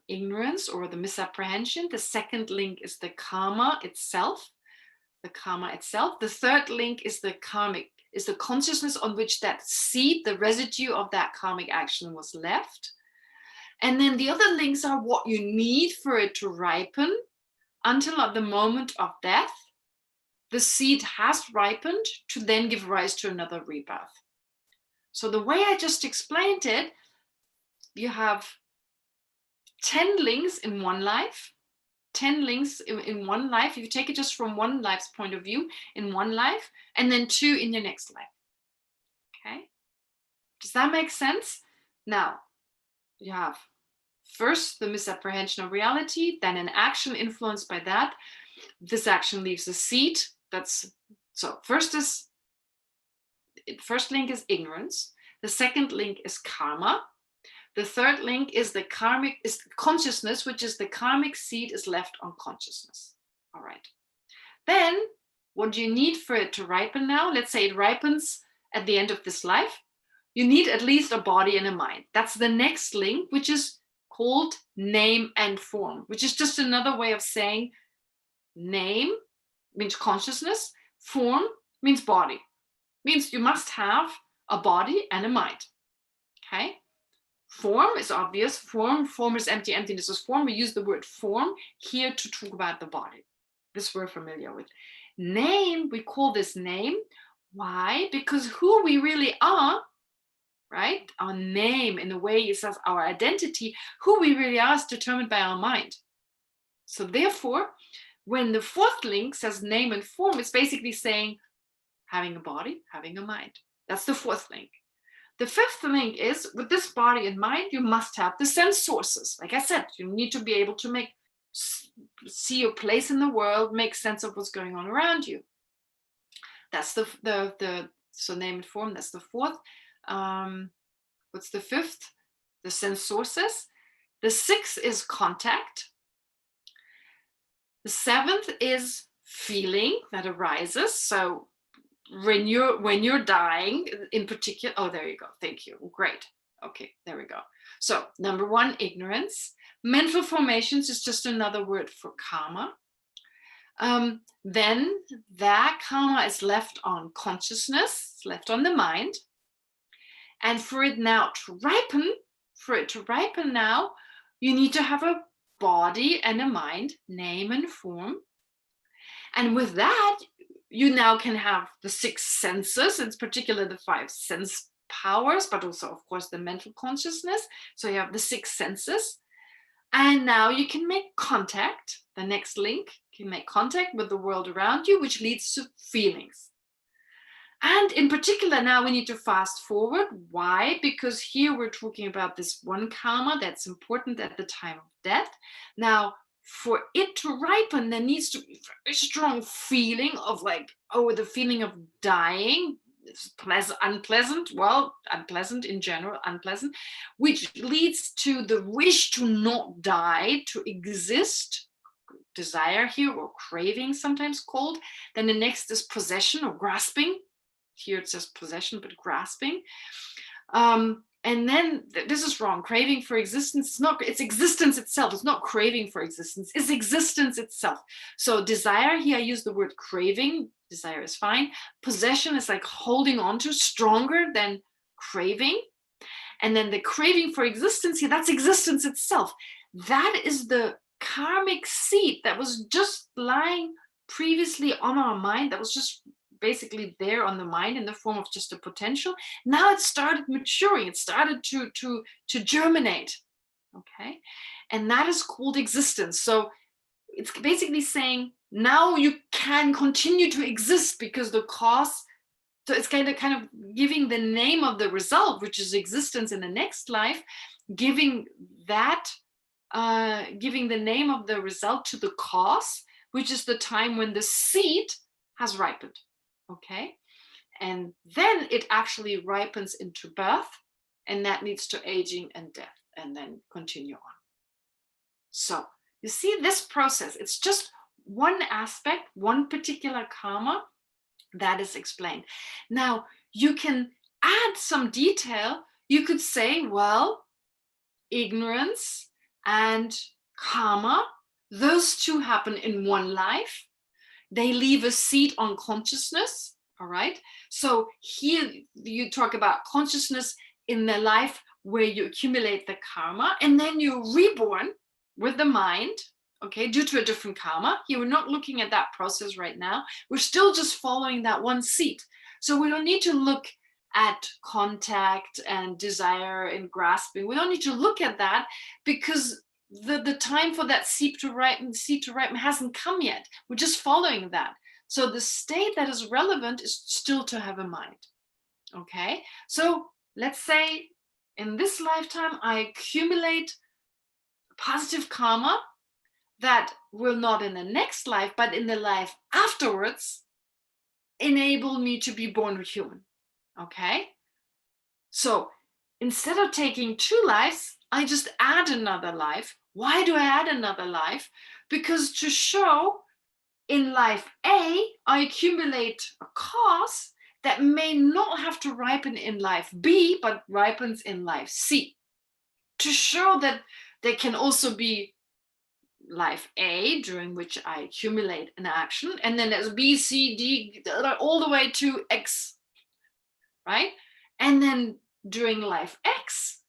ignorance or the misapprehension. The second link is the karma itself. The karma itself. The third link is the karmic, is the consciousness on which that seed, the residue of that karmic action was left. And then the other links are what you need for it to ripen until at the moment of death, the seed has ripened to then give rise to another rebirth. So the way I just explained it, you have 10 links in one life, 10 links in one life. You take it just from one life's point of view in one life, and then 2 in your next life. Okay, does that make sense? Now you have first the misapprehension of reality, then an action influenced by that. This action leaves a seed. That's so first link is ignorance. The second link is karma. The third link is the karmic, is consciousness, which is the karmic seed is left on consciousness. All right. Then what do you need for it to ripen now? Let's say it ripens at the end of this life. You need at least a body and a mind. That's the next link, which is called name and form, which is just another way of saying name means consciousness, form means body. Means you must have a body and a mind. Okay. Form is obvious. Form is empty. Emptiness is form. We use the word form here to talk about the body. This we're familiar with. Name, we call this name. Why? Because who we really are, right? Our name, in a way, it says our identity. Who we really are is determined by our mind. So therefore, when the fourth link says name and form, it's basically saying having a body, having a mind. That's the fourth link. The fifth link is, with this body and mind, you must have the sense sources. Like I said, you need to be able to see your place in the world, make sense of what's going on around you. That's so name and form, that's the fourth. What's the fifth? The sense sources. The sixth is contact. The seventh is feeling that arises. So when you're dying in particular, oh, there you go, thank you, great, okay, there we go. So number one, ignorance. Mental formations is just another word for karma. Then that karma is left on consciousness, left on the mind, and for it to ripen now, you need to have a body and a mind, name and form. And with that, you now can have the six senses, in particular the five sense powers, but also, of course, the mental consciousness. So you have the six senses. And now you can make contact, the next link, can make contact with the world around you, which leads to feelings. And in particular, now we need to fast forward. Why? Because here we're talking about this one karma that's important at the time of death. Now, for it to ripen, there needs to be a very strong feeling of the feeling of dying. It's unpleasant, unpleasant in general, unpleasant, which leads to the wish to not die, to exist, desire here, or craving sometimes called. Then the next is possession or grasping. Here it says possession, but grasping. And then this is wrong. Craving for existence, it's existence itself. It's not craving for existence, it's existence itself. So desire, here I use the word craving. Desire is fine. Possession is like holding on to, stronger than craving. And then the craving for existence here, that's existence itself. That is the karmic seed that was just lying previously on our mind, that was just basically there on the mind in the form of just a potential. Now it started maturing, it started to germinate, okay? And that is called existence. So it's basically saying now you can continue to exist because the cause, so it's kind of giving the name of the result, which is existence in the next life, giving the name of the result to the cause, which is the time when the seed has ripened. Okay, and then it actually ripens into birth, and that leads to aging and death, and then continue on. So you see this process, it's just one aspect, one particular karma that is explained. Now you can add some detail. You could say, well, ignorance and karma, those two happen in one life. They leave a seed on consciousness, all right? So here you talk about consciousness in the life where you accumulate the karma, and then you're reborn with the mind, okay, due to a different karma. Here we're not looking at that process right now. We're still just following that one seed. So we don't need to look at contact and desire and grasping. We don't need to look at that because the time for that seed to ripen hasn't come yet. We're just following that. So the state that is relevant is still to have a mind. Okay, so let's say in this lifetime I accumulate positive karma that will not in the next life, but in the life afterwards, enable me to be born human. Okay, so instead of taking two lives, I just add another life. Why do I add another life? Because to show in life A, I accumulate a cause that may not have to ripen in life B, but ripens in life C. To show that there can also be life A, during which I accumulate an action, and then there's B, C, D, all the way to X, right? And then during life X,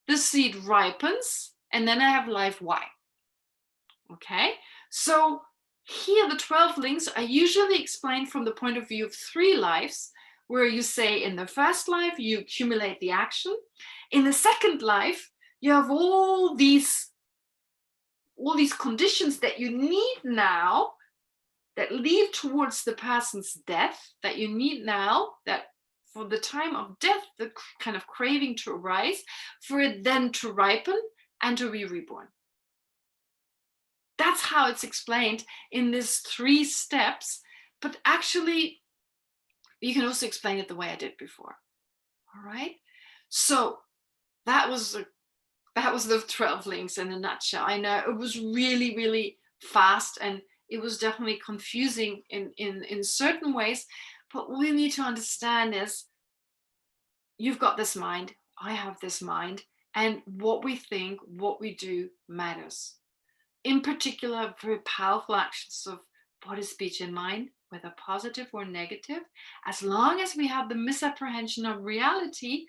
the seed ripens, and then I have life Y. Okay, so here the 12 links are usually explained from the point of view of 3 lives, where you say in the first life you accumulate the action, in the second life you have all these conditions that you need now that lead towards the person's death, that you need now, that for the time of death, the kind of craving to arise, for it then to ripen and to be reborn. That's how it's explained in these 3 steps, but actually, you can also explain it the way I did before. All right? So that was the 12 links in a nutshell. I know it was really, really fast, and it was definitely confusing in certain ways, but what we need to understand is you've got this mind, I have this mind, and what we think, what we do matters. In particular, very powerful actions of body, speech, and mind, whether positive or negative, as long as we have the misapprehension of reality,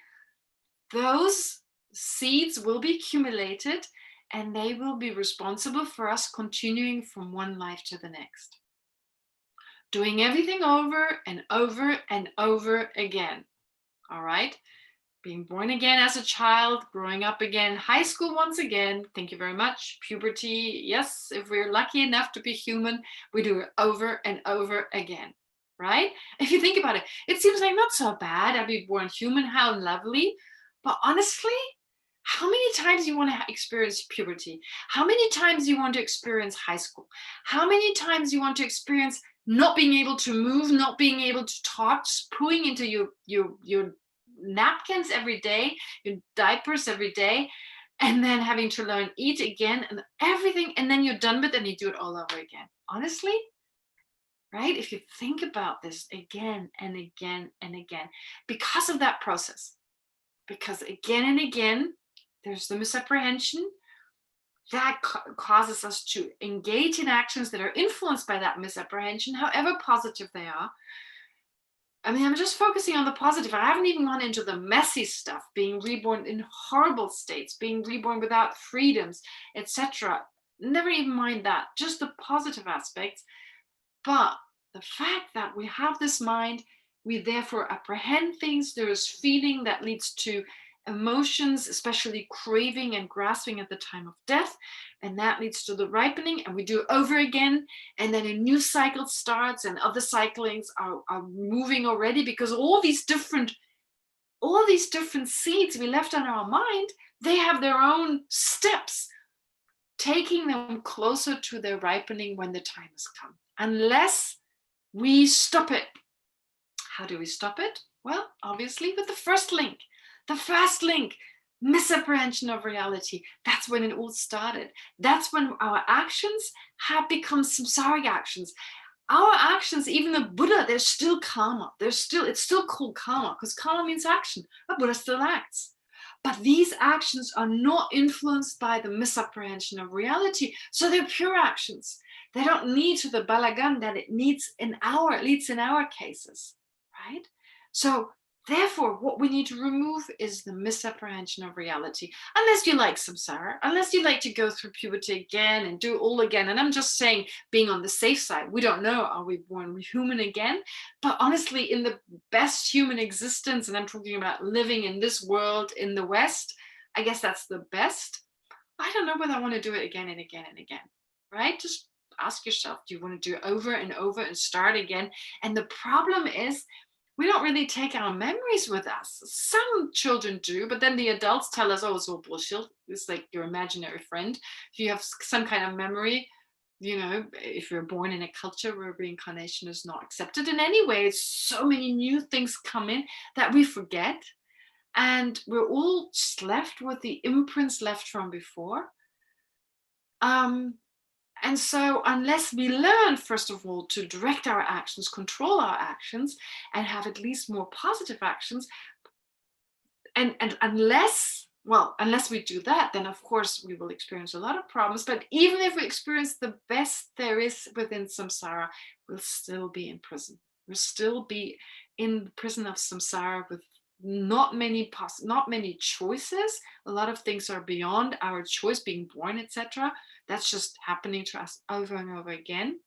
those seeds will be accumulated and they will be responsible for us continuing from one life to the next. Doing everything over and over and over again. All right? Being born again as a child, growing up again, high school once again, thank you very much, puberty, yes, if we're lucky enough to be human, we do it over and over again, right? If you think about it, it seems like not so bad, I'll be born human, how lovely, but honestly, how many times you want to experience puberty? How many times you want to experience high school? How many times you want to experience not being able to move, not being able to talk, just pooing into your napkins every day, your diapers every day, and then having to learn eat again and everything, and then you're done with it and you do it all over again. Honestly, right? If you think about this again and again and again, because of that process, because again and again, there's the misapprehension that causes us to engage in actions that are influenced by that misapprehension, however positive they are. I mean, I'm just focusing on the positive. I haven't even gone into the messy stuff, being reborn in horrible states, being reborn without freedoms, etc. Never even mind that, just the positive aspects. But the fact that we have this mind, we therefore apprehend things, there is feeling that leads to emotions, especially craving and grasping at the time of death, and that leads to the ripening, and we do it over again, and then a new cycle starts, and other cyclings are moving already, because all these different seeds we left on our mind, they have their own steps, taking them closer to their ripening when the time has come, unless we stop it. How do we stop it? Well, obviously with the first link. The first link, misapprehension of reality. That's when it all started. That's when our actions have become samsaric actions. Our actions, even the Buddha, they're still karma. It's still called karma, because karma means action. A Buddha still acts. But these actions are not influenced by the misapprehension of reality. So they're pure actions. They don't need to the balagan that it needs in our cases, right? So therefore, what we need to remove is the misapprehension of reality. Unless you like samsara, unless you like to go through puberty again and do it all again. And I'm just saying, being on the safe side, we don't know, are we born human again? But honestly, in the best human existence, and I'm talking about living in this world in the West, I guess that's the best. I don't know whether I want to do it again and again and again, right? Just ask yourself, do you want to do it over and over and start again? And the problem is, we don't really take our memories with us. Some children do, but then the adults tell us, oh, it's all bullshit. It's like your imaginary friend. If you have some kind of memory, if you're born in a culture where reincarnation is not accepted in any way, so many new things come in that we forget. And we're all just left with the imprints left from before. And so unless we learn, first of all, to direct our actions, control our actions, and have at least more positive actions, and unless we do that, then of course we will experience a lot of problems. But even if we experience the best there is within samsara, we'll still be in prison. We'll still be in the prison of samsara with not many choices. A lot of things are beyond our choice, being born, etc. That's just happening to us over and over again.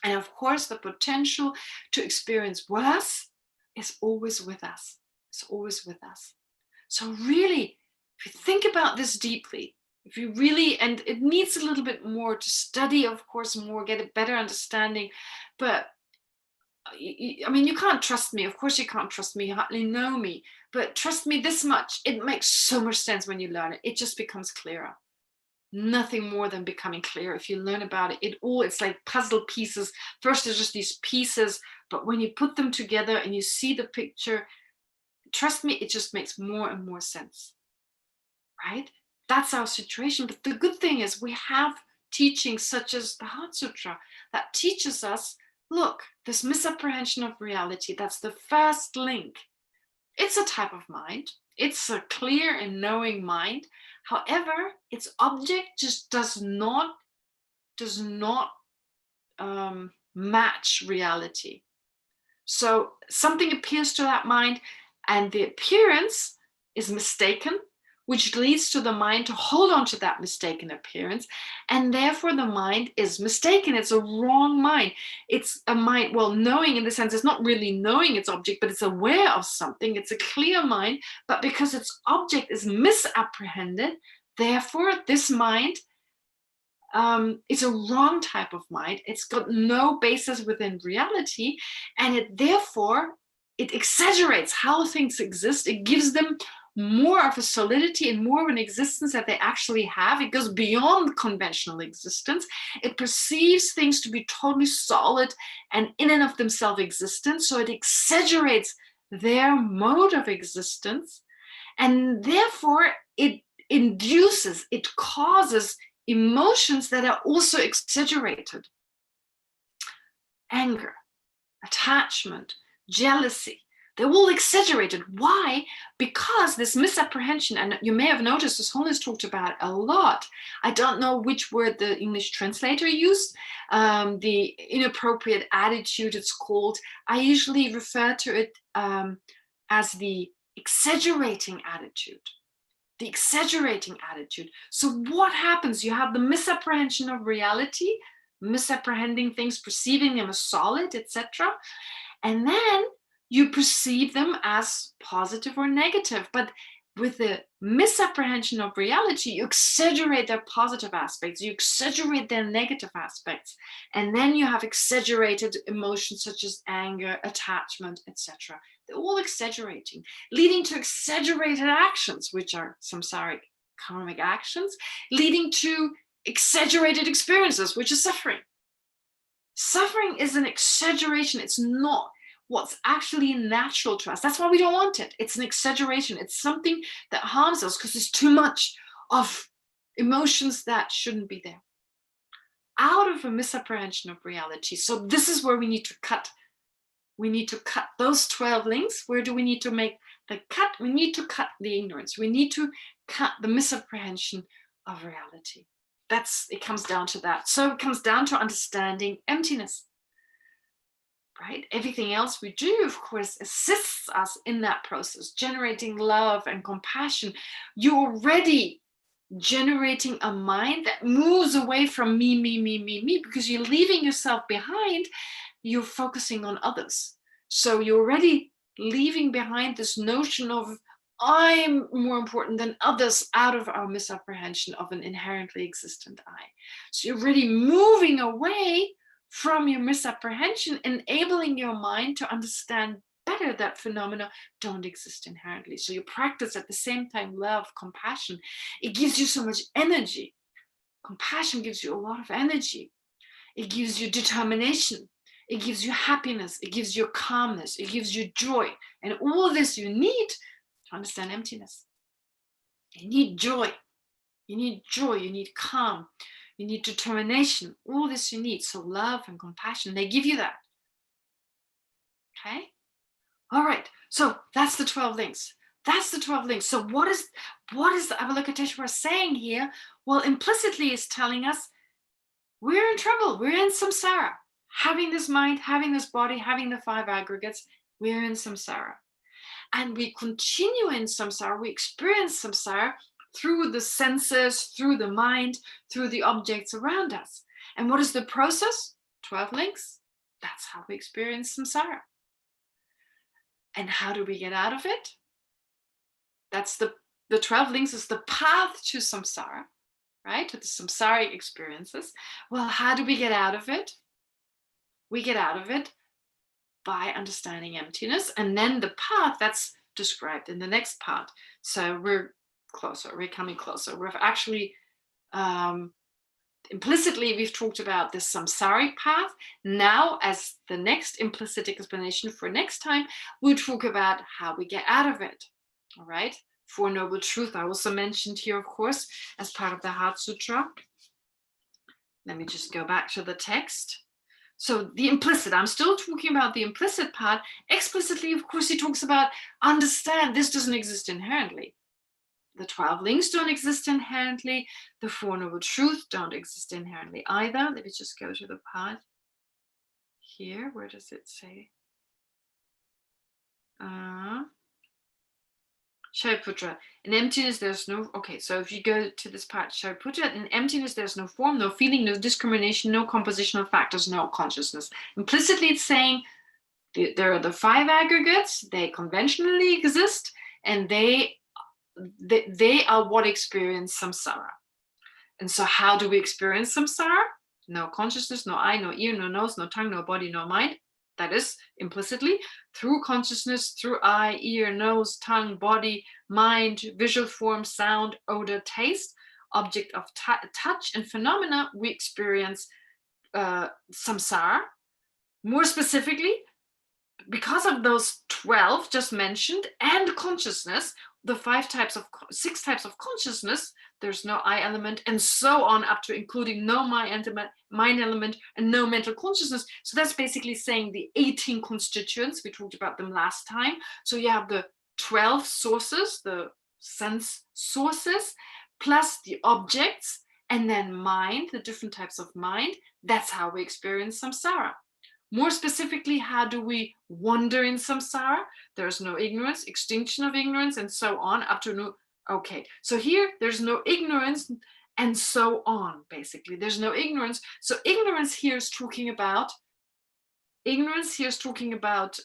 And of course, the potential to experience worse is always with us. It's always with us. So really, if you think about this deeply, if you really, and it needs a little bit more to study, of course, more, get a better understanding, but I mean, you can't trust me. Of course, you can't trust me. You hardly know me. But trust me this much. It makes so much sense when you learn it. It just becomes clearer. Nothing more than becoming clear. If you learn about it, it's like puzzle pieces. First, there's just these pieces. But when you put them together and you see the picture, trust me, it just makes more and more sense. Right? That's our situation. But the good thing is we have teachings such as the Heart Sutra that teaches us, look, this misapprehension of reality, that's the first link. It's a type of mind. It's a clear and knowing mind. However, its object just does not match reality. So something appears to that mind and the appearance is mistaken, which leads to the mind to hold on to that mistaken appearance. And therefore the mind is mistaken. It's a wrong mind. It's a mind, well, knowing in the sense, it's not really knowing its object, but it's aware of something. It's a clear mind, but because its object is misapprehended, therefore this mind, it's a wrong type of mind. It's got no basis within reality, and it exaggerates how things exist. It gives them more of a solidity and more of an existence that they actually have. It goes beyond conventional existence. It perceives things to be totally solid and in and of themselves existent. So it exaggerates their mode of existence, and therefore it causes emotions that are also exaggerated. Anger, attachment, jealousy, they're all exaggerated. Why? Because this misapprehension, and you may have noticed this whole is talked about a lot. I don't know which word the English translator used. The inappropriate attitude, it's called. I usually refer to it as the exaggerating attitude. The exaggerating attitude. So what happens? You have the misapprehension of reality, misapprehending things, perceiving them as solid, etc. And then you perceive them as positive or negative. But with the misapprehension of reality, you exaggerate their positive aspects, you exaggerate their negative aspects, and then you have exaggerated emotions such as anger, attachment, etc. They're all exaggerating, leading to exaggerated actions, which are samsaric karmic actions, leading to exaggerated experiences, which is suffering. Suffering is an exaggeration. It's not what's actually natural to us. That's why we don't want it. It's an exaggeration. It's something that harms us because there's too much of emotions that shouldn't be there. Out of a misapprehension of reality. So this is where we need to cut. We need to cut those 12 links. Where do we need to make the cut? We need to cut the ignorance. We need to cut the misapprehension of reality. It comes down to that. So it comes down to understanding emptiness. Right? Everything else we do, of course, assists us in that process, generating love and compassion. You're already generating a mind that moves away from me, because you're leaving yourself behind. You're focusing on others. So you're already leaving behind this notion of I'm more important than others out of our misapprehension of an inherently existent I. So you're already moving away from your misapprehension, enabling your mind to understand better that phenomena don't exist inherently. So you practice at the same time love, compassion. It gives you so much energy. Compassion gives you a lot of energy. It gives you determination. It gives you happiness. It gives you calmness. It gives you joy. And all this you need to understand emptiness. You need joy. You need joy. You need calm. You need determination. All this you need. So love and compassion, they give you that. Okay? All right. So that's the 12 links. That's the 12 links. So what is the Avalokiteshvara saying here? Well, implicitly is telling us we're in trouble. We're in samsara. Having this mind, having this body, having the 5 aggregates, we're in samsara. And we continue in samsara, we experience samsara through the senses, through the mind, through the objects around us. And what is the process? 12 links. That's how we experience samsara. And how do we get out of it? That's the 12 links is the path to samsara, right? To the samsaric experiences. Well, how do we get out of it? We get out of it by understanding emptiness, and then the path that's described in the next part. So we're closer, we're coming closer. We've actually implicitly we've talked about this samsaric path. Now, as the next implicit explanation for next time, we'll talk about how we get out of it. All right. Four Noble Truth I also mentioned here, of course, as part of the Heart Sutra. Let me just go back to the text. So the implicit, I'm still talking about the implicit part. Explicitly, of course, he talks about understand this doesn't exist inherently. The 12 links don't exist inherently. The Four Noble Truths don't exist inherently either. Let me just go to the part here. Where does it say? Shariputra. In emptiness, there's no... Okay, so if you go to this part, Shariputra, in emptiness, there's no form, no feeling, no discrimination, no compositional factors, no consciousness. Implicitly, it's saying there are the 5 aggregates. They conventionally exist, and they are what experience samsara. And so how do we experience samsara? No consciousness, no eye, no ear, no nose, no tongue, no body, no mind. That is implicitly through consciousness, through eye, ear, nose, tongue, body, mind, visual form, sound, odor, taste, object of touch and phenomena, we experience samsara. More specifically, because of those 12 just mentioned and consciousness, the 6 types of consciousness, there's no I element, and so on, up to including no mind element and no mental consciousness. So that's basically saying the 18 constituents. We talked about them last time. So you have the 12 sources, the sense sources, plus the objects, and then mind, the different types of mind. That's how we experience samsara. More specifically, how do we wander in samsara? There's no ignorance, extinction of ignorance, and so on, up to no... Okay, so here there's no ignorance, and so on, basically. There's no ignorance. So ignorance here is talking about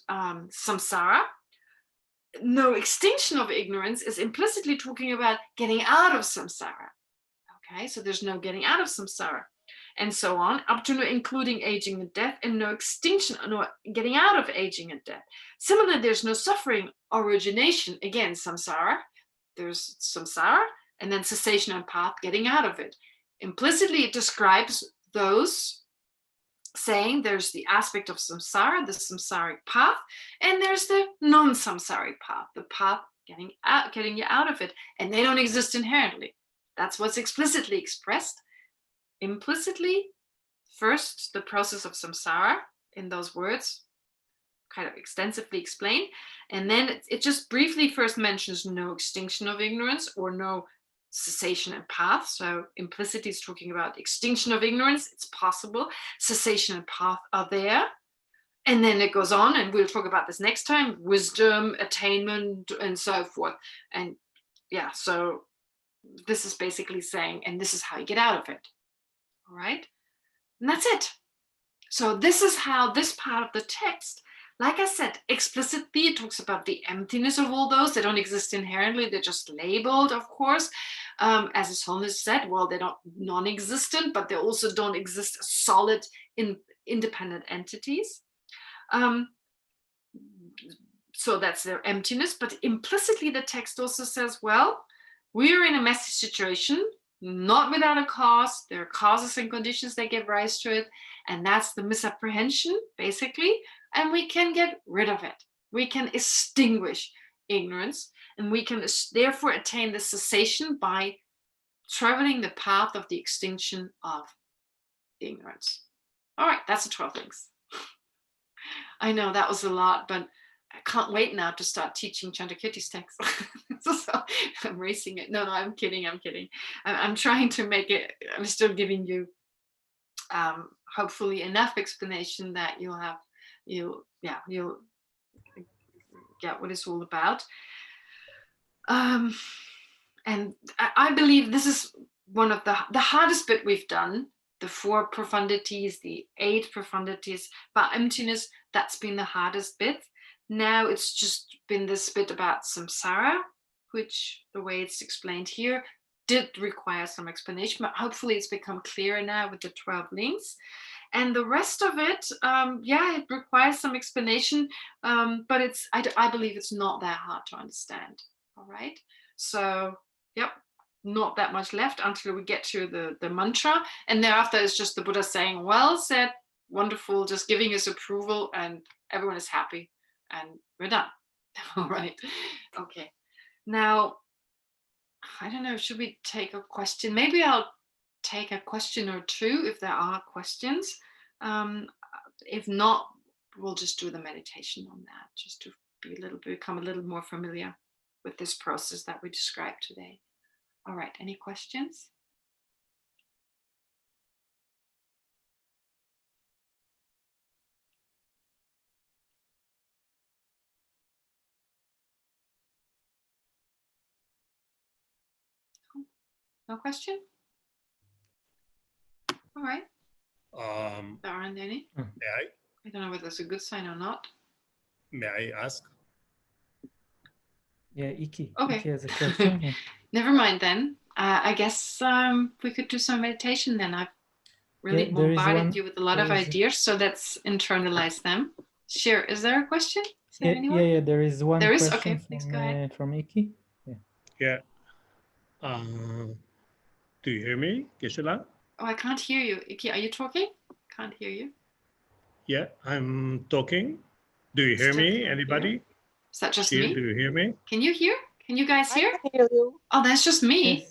samsara. No extinction of ignorance is implicitly talking about getting out of samsara. Okay, so there's no getting out of samsara. And so on, up to including aging and death, and no extinction, no getting out of aging and death. Similarly, there's no suffering origination. Again, samsara, there's samsara, and then cessation and path, getting out of it. Implicitly, it describes those, saying there's the aspect of samsara, the samsaric path, and there's the non-samsaric path, the path getting you out of it, and they don't exist inherently. That's what's explicitly expressed. Implicitly, first, the process of samsara in those words, kind of extensively explained, and then it just briefly first mentions no extinction of ignorance or no cessation and path. So implicitly is talking about extinction of ignorance. It's possible. Cessation and path are there. And then it goes on, and we'll talk about this next time, wisdom, attainment, and so forth. And yeah, so this is basically saying, and this is how you get out of it. All right, and that's it. So this is how this part of the text, like I said, explicitly it talks about the emptiness of all those. They don't exist inherently. They're just labeled, of course. As His Holiness said, well, they're not non-existent, but they also don't exist as solid, independent entities. So that's their emptiness. But implicitly, the text also says, well, we're in a messy situation, not without a cause. There are causes and conditions that give rise to it. And that's the misapprehension, basically. And we can get rid of it. We can extinguish ignorance. And we can therefore attain the cessation by traveling the path of the extinction of ignorance. All right, that's the 12 things. I know that was a lot, but I can't wait now to start teaching Chandrakirti's text. So I'm racing it. No, I'm kidding. I'm trying to make it, I'm still giving you hopefully enough explanation that you'll get what it's all about. And I believe this is one of the hardest bit we've done. The 4 profundities, the 8 profundities about emptiness, that's been the hardest bit. Now it's just been this bit about samsara, which the way it's explained here did require some explanation, but hopefully it's become clearer now with the 12 links. And the rest of it, it requires some explanation, but I believe it's not that hard to understand. All right. So, yep, not that much left until we get to the mantra. And thereafter is just the Buddha saying, well said, wonderful, just giving his approval, and everyone is happy. And we're done. All right. Okay. Now, I don't know, should we take a question? Maybe I'll take a question or 2 if there are questions. If not, we'll just do the meditation on that, just to become a little more familiar with this process that we described today. All right, any questions? No question? All right. There aren't any. I don't know whether it's a good sign or not. May I ask? Yeah, Iki. Okay. Iki has a question. Yeah. Never mind then. I guess we could do some meditation then. I've really bombarded you with a lot of ideas, so let's internalize them. Sure. Is there a question? Is there anyone? Yeah, there is one There is? question Okay, please go ahead. from Iki. Yeah. Do you hear me, Geshe-la? Oh, I can't hear you. Iki, are you talking? Can't hear you. Yeah, I'm talking. Do you hear me? Anybody? Is that just Here, me? do you hear me? Can you hear? Can you guys hear? I can hear you. Oh, that's just me.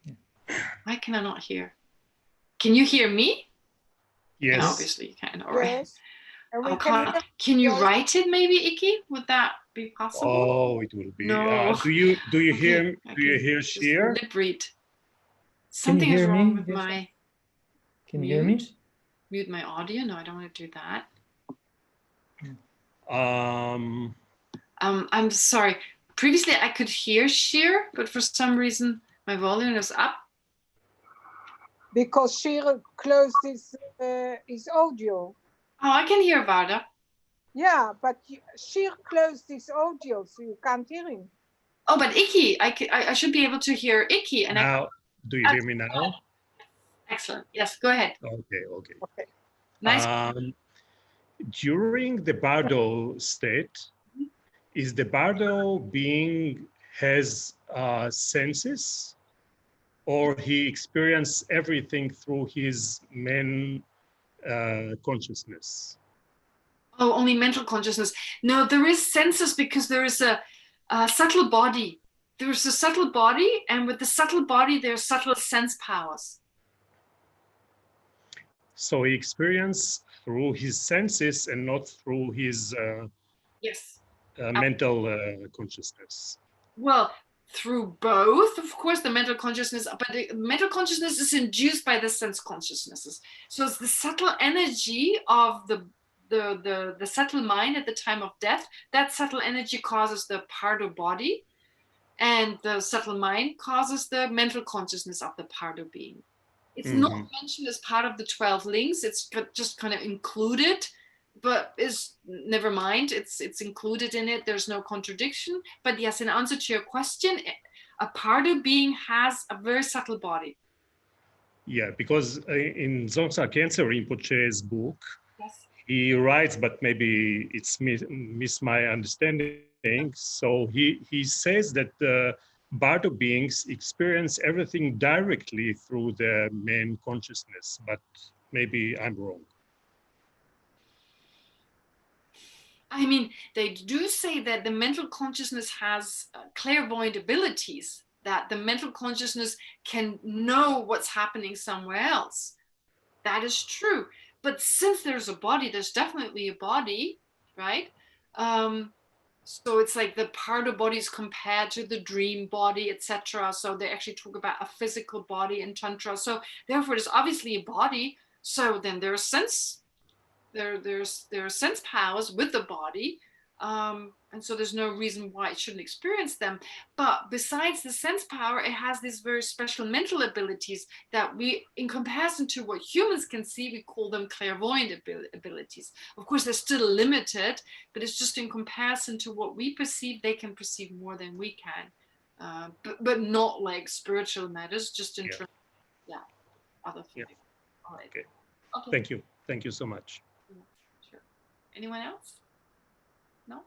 Yes. Why can I not hear? Can you hear me? Yes. And obviously you can. All right. Yes. And we Oh, can can you write it maybe, Iki? Would that be possible? Oh, it will be. No. Do you Okay, hear? I Do you can hear just Sheer? lip read. Can you Something is hear wrong me? with Yes. my Can you hear me? mute my audio. No, I don't want to do that. I'm sorry. Previously I could hear Sheer, but for some reason my volume is up. because Sheer closed his audio. Oh, I can hear Varda. Yeah, but Sheer closed his audio, so you can't hear him. Oh, but Iki, I should be able to hear Iki. And now, do you hear me now? Excellent. Yes, go ahead. Okay. Nice. During the Bardo state, is the Bardo being has senses, or he experiences everything through his main consciousness? Oh, only mental consciousness. No, there is senses because there is a subtle body. There's a subtle body, and with the subtle body, there's subtle sense powers. So he experiences through his senses and not through his Yes. mental consciousness. Well, through both, of course, the mental consciousness, but the mental consciousness is induced by the sense consciousnesses. So it's the subtle energy of the subtle mind at the time of death. That subtle energy causes the pardo body, and the subtle mind causes the mental consciousness of the pardo being. It's not mentioned as part of the 12 links. It's just kind of included, but is never mind. It's included in it. There's no contradiction. But yes, in answer to your question, a pardo being has a very subtle body. Yeah, because in Dzongsa Khyentse Rinpoche's book, yes, he writes, but maybe it's miss my understanding. So he says that the Bardo beings experience everything directly through the main consciousness, but maybe I'm wrong. I mean, they do say that the mental consciousness has clairvoyant abilities, that the mental consciousness can know what's happening somewhere else. That is true. But since there's a body, there's definitely a body, right? So it's like the pardo body is compared to the dream body, etc. So they actually talk about a physical body in Tantra. So therefore, there's obviously a body. So then there's sense. There are sense powers with the body. and so there's no reason why it shouldn't experience them. But besides the sense power, it has these very special mental abilities that we, in comparison to what humans can see, we call them clairvoyant abilities. Of course, they're still limited, but it's just in comparison to what we perceive, they can perceive more than we can. But not like spiritual matters, just in terms of other things. Yeah. All right. Okay. Okay. Thank you. Thank you so much. Yeah, sure. Anyone else? No?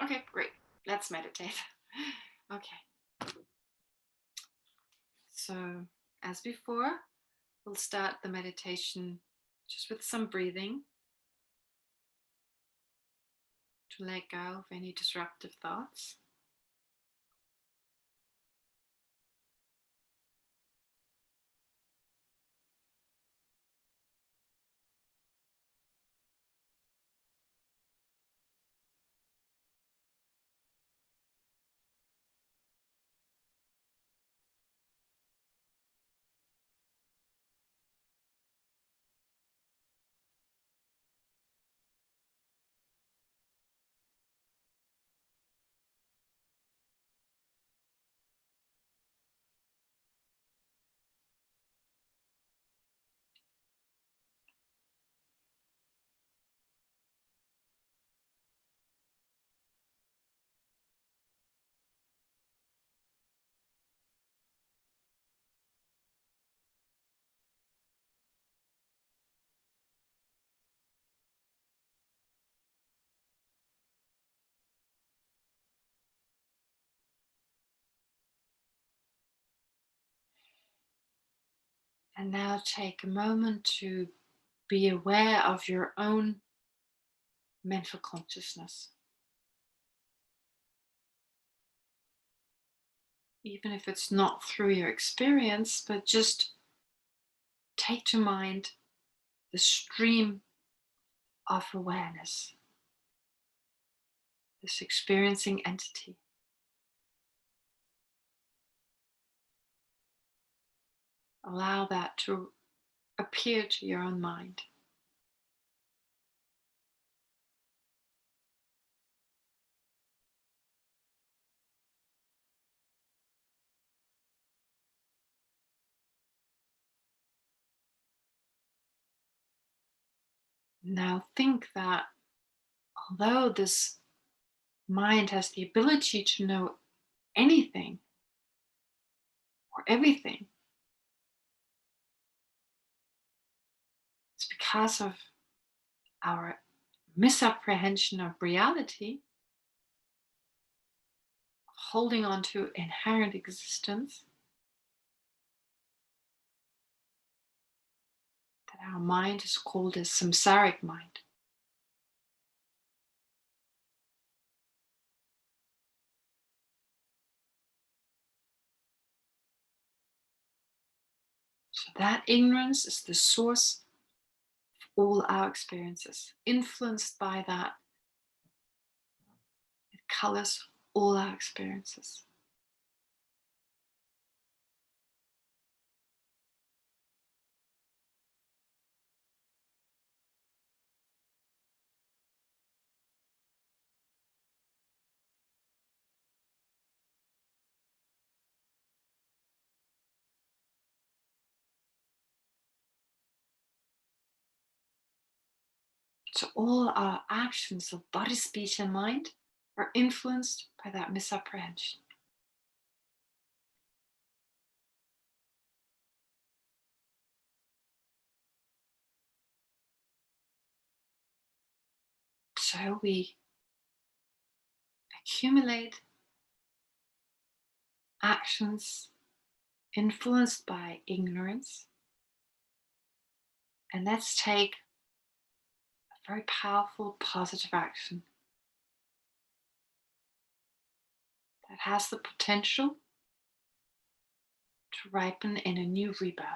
Okay, great. Let's meditate. Okay. So, as before, we'll start the meditation just with some breathing to let go of any disruptive thoughts. And now take a moment to be aware of your own mental consciousness. Even if it's not through your experience, but just take to mind the stream of awareness, this experiencing entity. Allow that to appear to your own mind. Now think that although this mind has the ability to know anything or everything, it's because of our misapprehension of reality, holding on to inherent existence, that our mind is called a samsaric mind. So that ignorance is the source of all our experiences. Influenced by that, it colors all our experiences. So all our actions of body, speech, and mind are influenced by that misapprehension. So we accumulate actions influenced by ignorance. And let's take a very powerful positive action that has the potential to ripen in a new rebirth.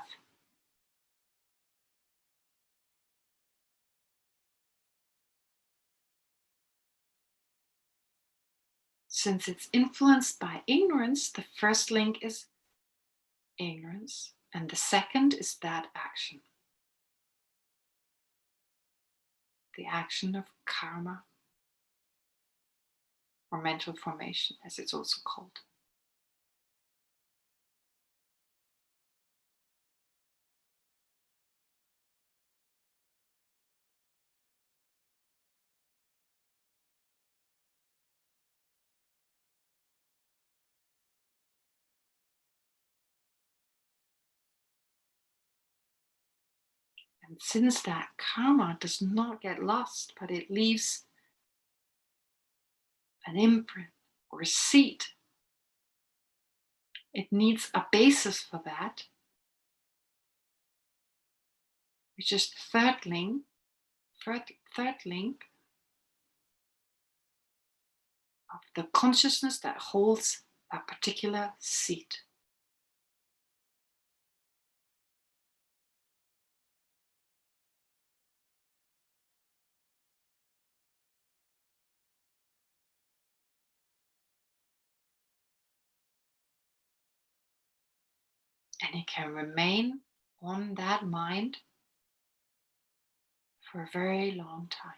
Since it's influenced by ignorance, the first link is ignorance, and the second is that action. The action of karma, or mental formation, as it's also called. And since that karma does not get lost, but it leaves an imprint or a seed, it needs a basis for that, which is the third link of the consciousness that holds that particular seed. And it can remain on that mind for a very long time.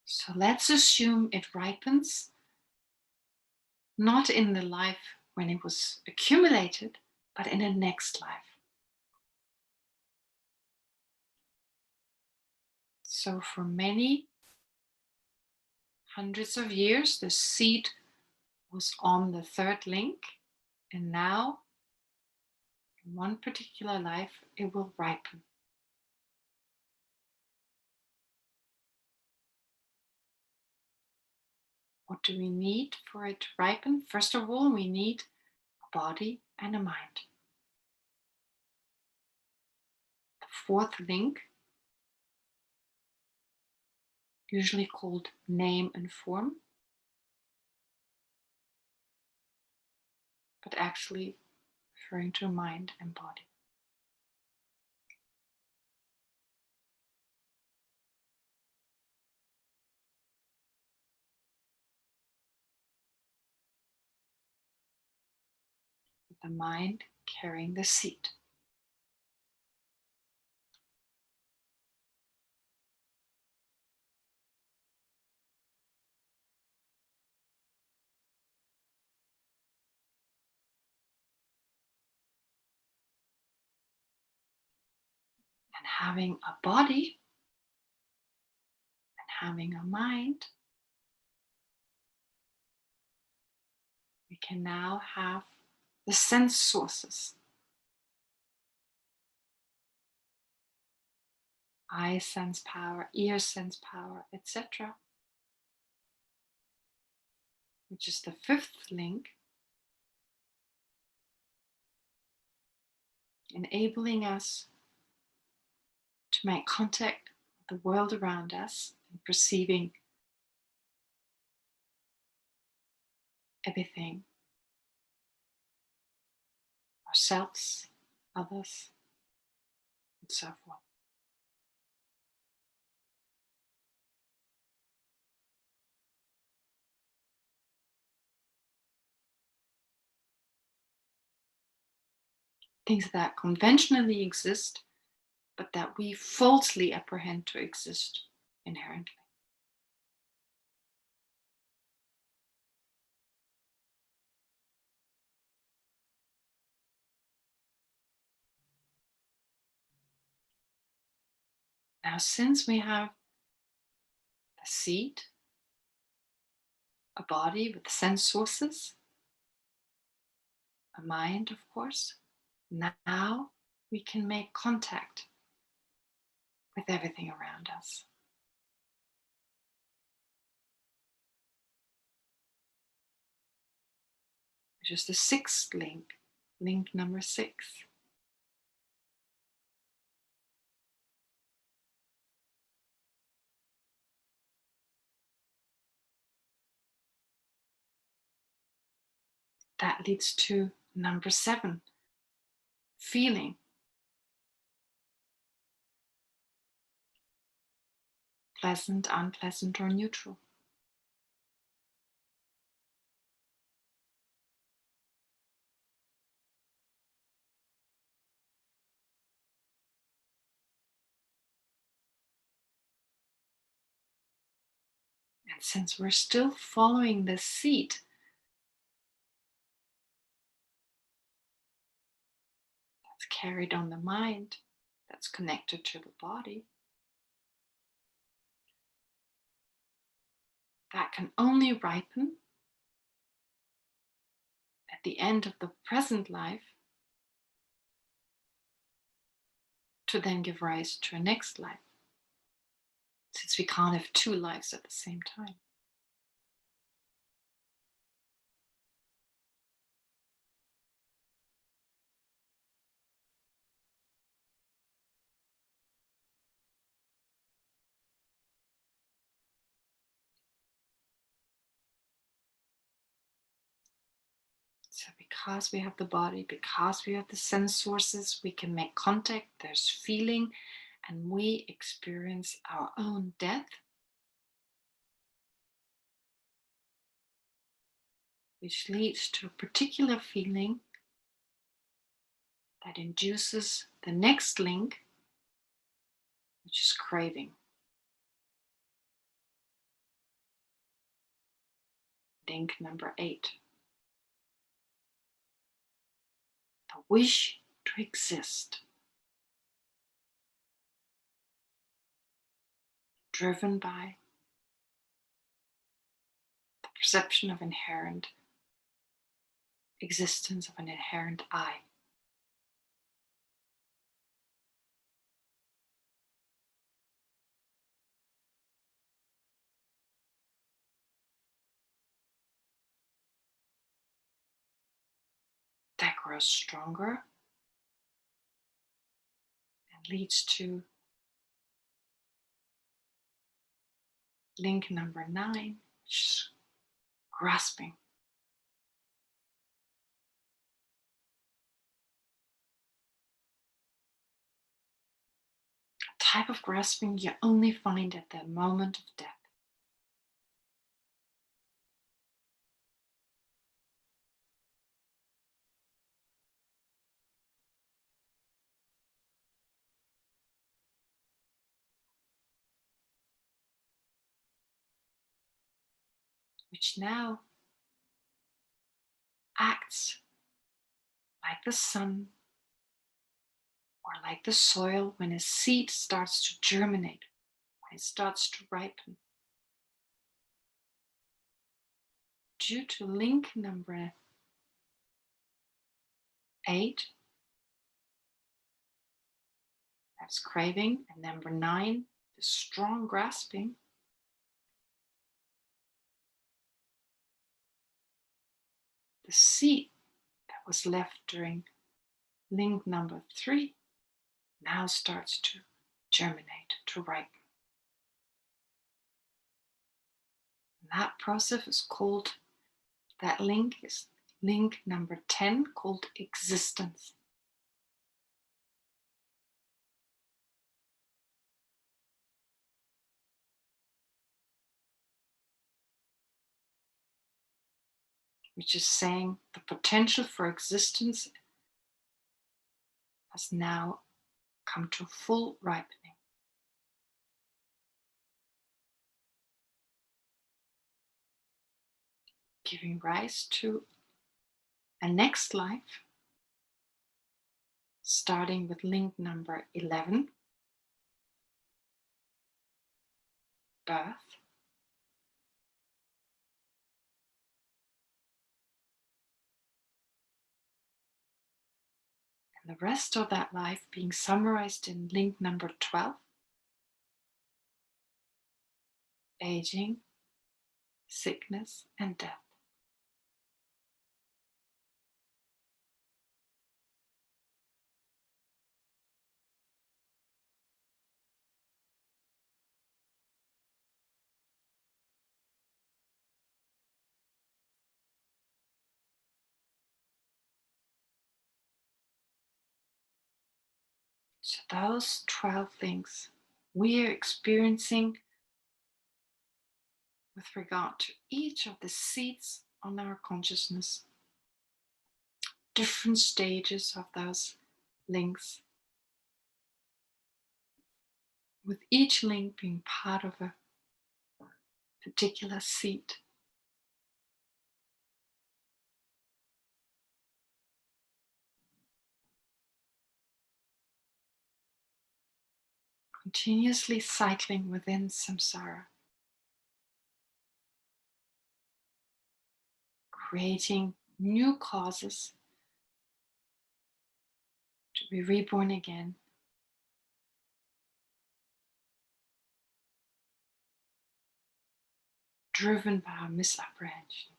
So let's assume it ripens, not in the life when it was accumulated, but in the next life. So for many hundreds of years, the seed was on the third link, and now, in one particular life, it will ripen. What do we need for it to ripen? First of all, we need a body and a mind. The fourth link, usually called name and form, but actually referring to mind and body. The mind carrying the seed. And having a body and having a mind, we can now have the sense sources. Eye sense power, ear sense power, etc. Which is the fifth link, enabling us to make contact with the world around us and perceiving everything, ourselves, others, and so forth. Things that conventionally exist, but that we falsely apprehend to exist inherently. Now, since we have a seed, a body with sense sources, a mind, of course, now we can make contact with everything around us. Which is the sixth link, link number 6. That leads to number 7, feeling. Pleasant, unpleasant, or neutral. And since we're still following the seed, that's carried on the mind, that's connected to the body, that can only ripen at the end of the present life to then give rise to a next life, since we can't have two lives at the same time. So because we have the body, because we have the sense sources, we can make contact, there's feeling, and we experience our own death, which leads to a particular feeling that induces the next link, which is craving. Link number 8. The wish to exist, driven by the perception of inherent existence, of an inherent I. That grows stronger and leads to link number 9, which is grasping. A type of grasping you only find at the moment of death. Which now acts like the sun or like the soil when a seed starts to germinate, when it starts to ripen. Due to link number 8, that's craving, and number 9, the strong grasping, the seed that was left during link number 3 now starts to germinate, to ripen. And that process is called, that link is link number 10, called existence. Which is saying the potential for existence has now come to full ripening. Giving rise to a next life, starting with link number 11, birth. And the rest of that life being summarized in link number 12, aging, sickness, and death. So those 12 things we are experiencing with regard to each of the seats on our consciousness, different stages of those links, with each link being part of a particular seat. Continuously cycling within samsara, creating new causes to be reborn again, driven by our misapprehension.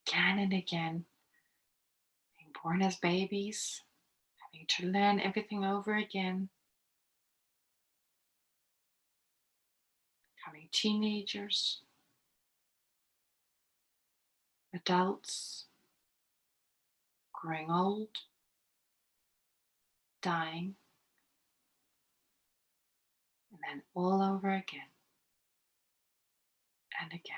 Again and again, being born as babies, having to learn everything over again, becoming teenagers, adults, growing old, dying, and then all over again and again.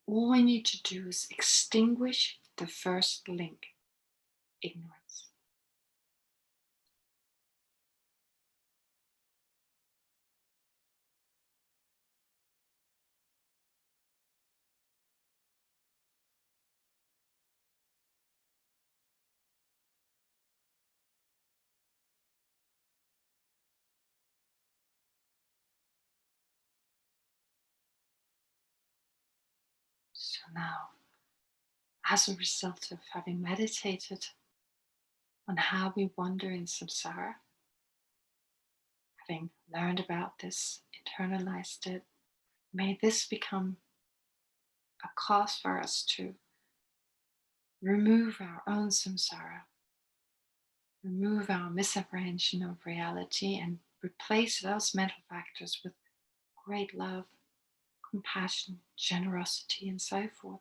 All we need to do is extinguish the first link, ignorance. So now, as a result of having meditated on how we wander in samsara, having learned about this, internalized it, may this become a cause for us to remove our own samsara, remove our misapprehension of reality, and replace those mental factors with great love, compassion, generosity, and so forth.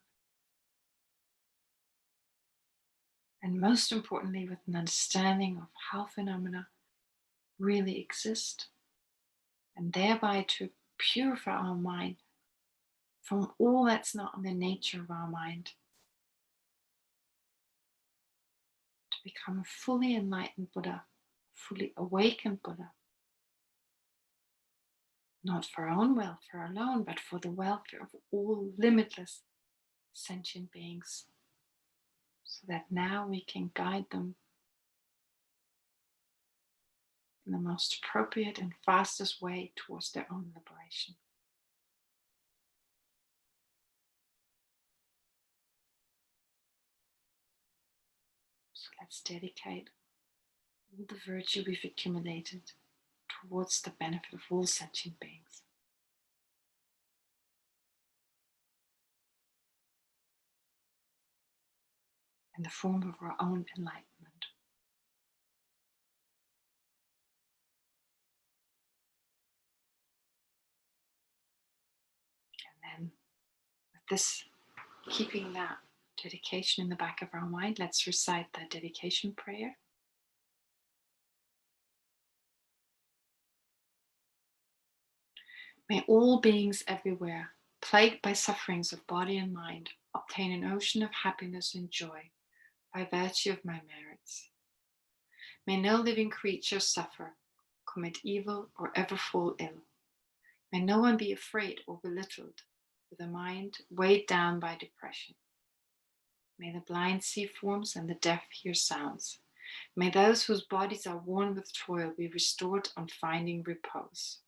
And most importantly, with an understanding of how phenomena really exist, and thereby to purify our mind from all that's not in the nature of our mind, to become a fully enlightened Buddha, fully awakened Buddha, not for our own welfare alone, but for the welfare of all limitless sentient beings, so that now we can guide them in the most appropriate and fastest way towards their own liberation. So let's dedicate all the virtue we've accumulated towards the benefit of all sentient beings. In the form of our own enlightenment. And then with this, keeping that dedication in the back of our mind, let's recite the dedication prayer. May all beings everywhere, plagued by sufferings of body and mind, obtain an ocean of happiness and joy by virtue of my merits. May no living creature suffer, commit evil, or ever fall ill. May no one be afraid or belittled, with a mind weighed down by depression. May the blind see forms and the deaf hear sounds. May those whose bodies are worn with toil be restored on finding repose.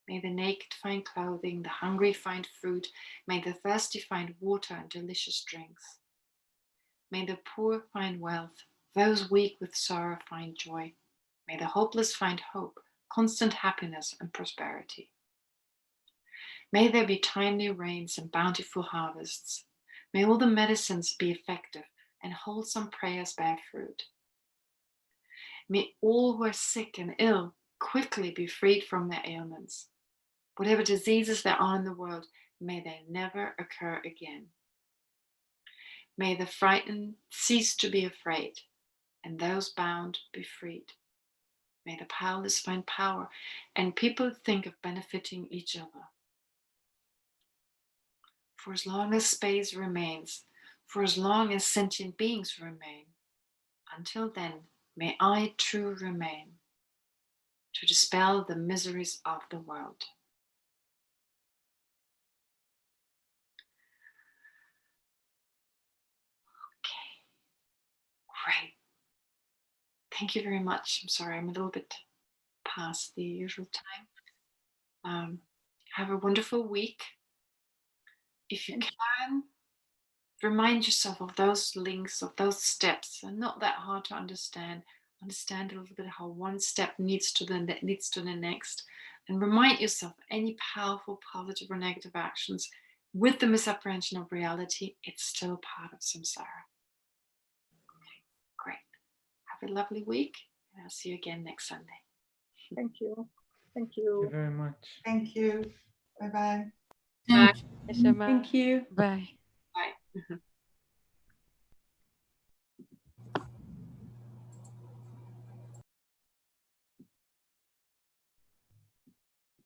May the naked find clothing, the hungry find food. May the thirsty find water and delicious drinks. May the poor find wealth, those weak with sorrow find joy. May the hopeless find hope, constant happiness and prosperity. May there be timely rains and bountiful harvests. May all the medicines be effective and wholesome prayers bear fruit. May all who are sick and ill quickly be freed from their ailments. Whatever diseases there are in the world, may they never occur again. May the frightened cease to be afraid, and those bound be freed. May the powerless find power, and people think of benefiting each other. For as long as space remains, for as long as sentient beings remain, until then, may I too remain, to dispel the miseries of the world. Okay, great. Thank you very much. I'm sorry, I'm a little bit past the usual time. Have a wonderful week. If you can, remind yourself of those links, of those steps, and not that hard to understand. Understand a little bit how one step leads to the next, and remind yourself any powerful positive or negative actions with the misapprehension of reality, it's still part of samsara. Okay, great. Have a lovely week, and I'll see you again next Sunday. Thank you. Thank Thank you you. very much. Thank you. Bye-bye. Bye. Thank you. Bye. Bye.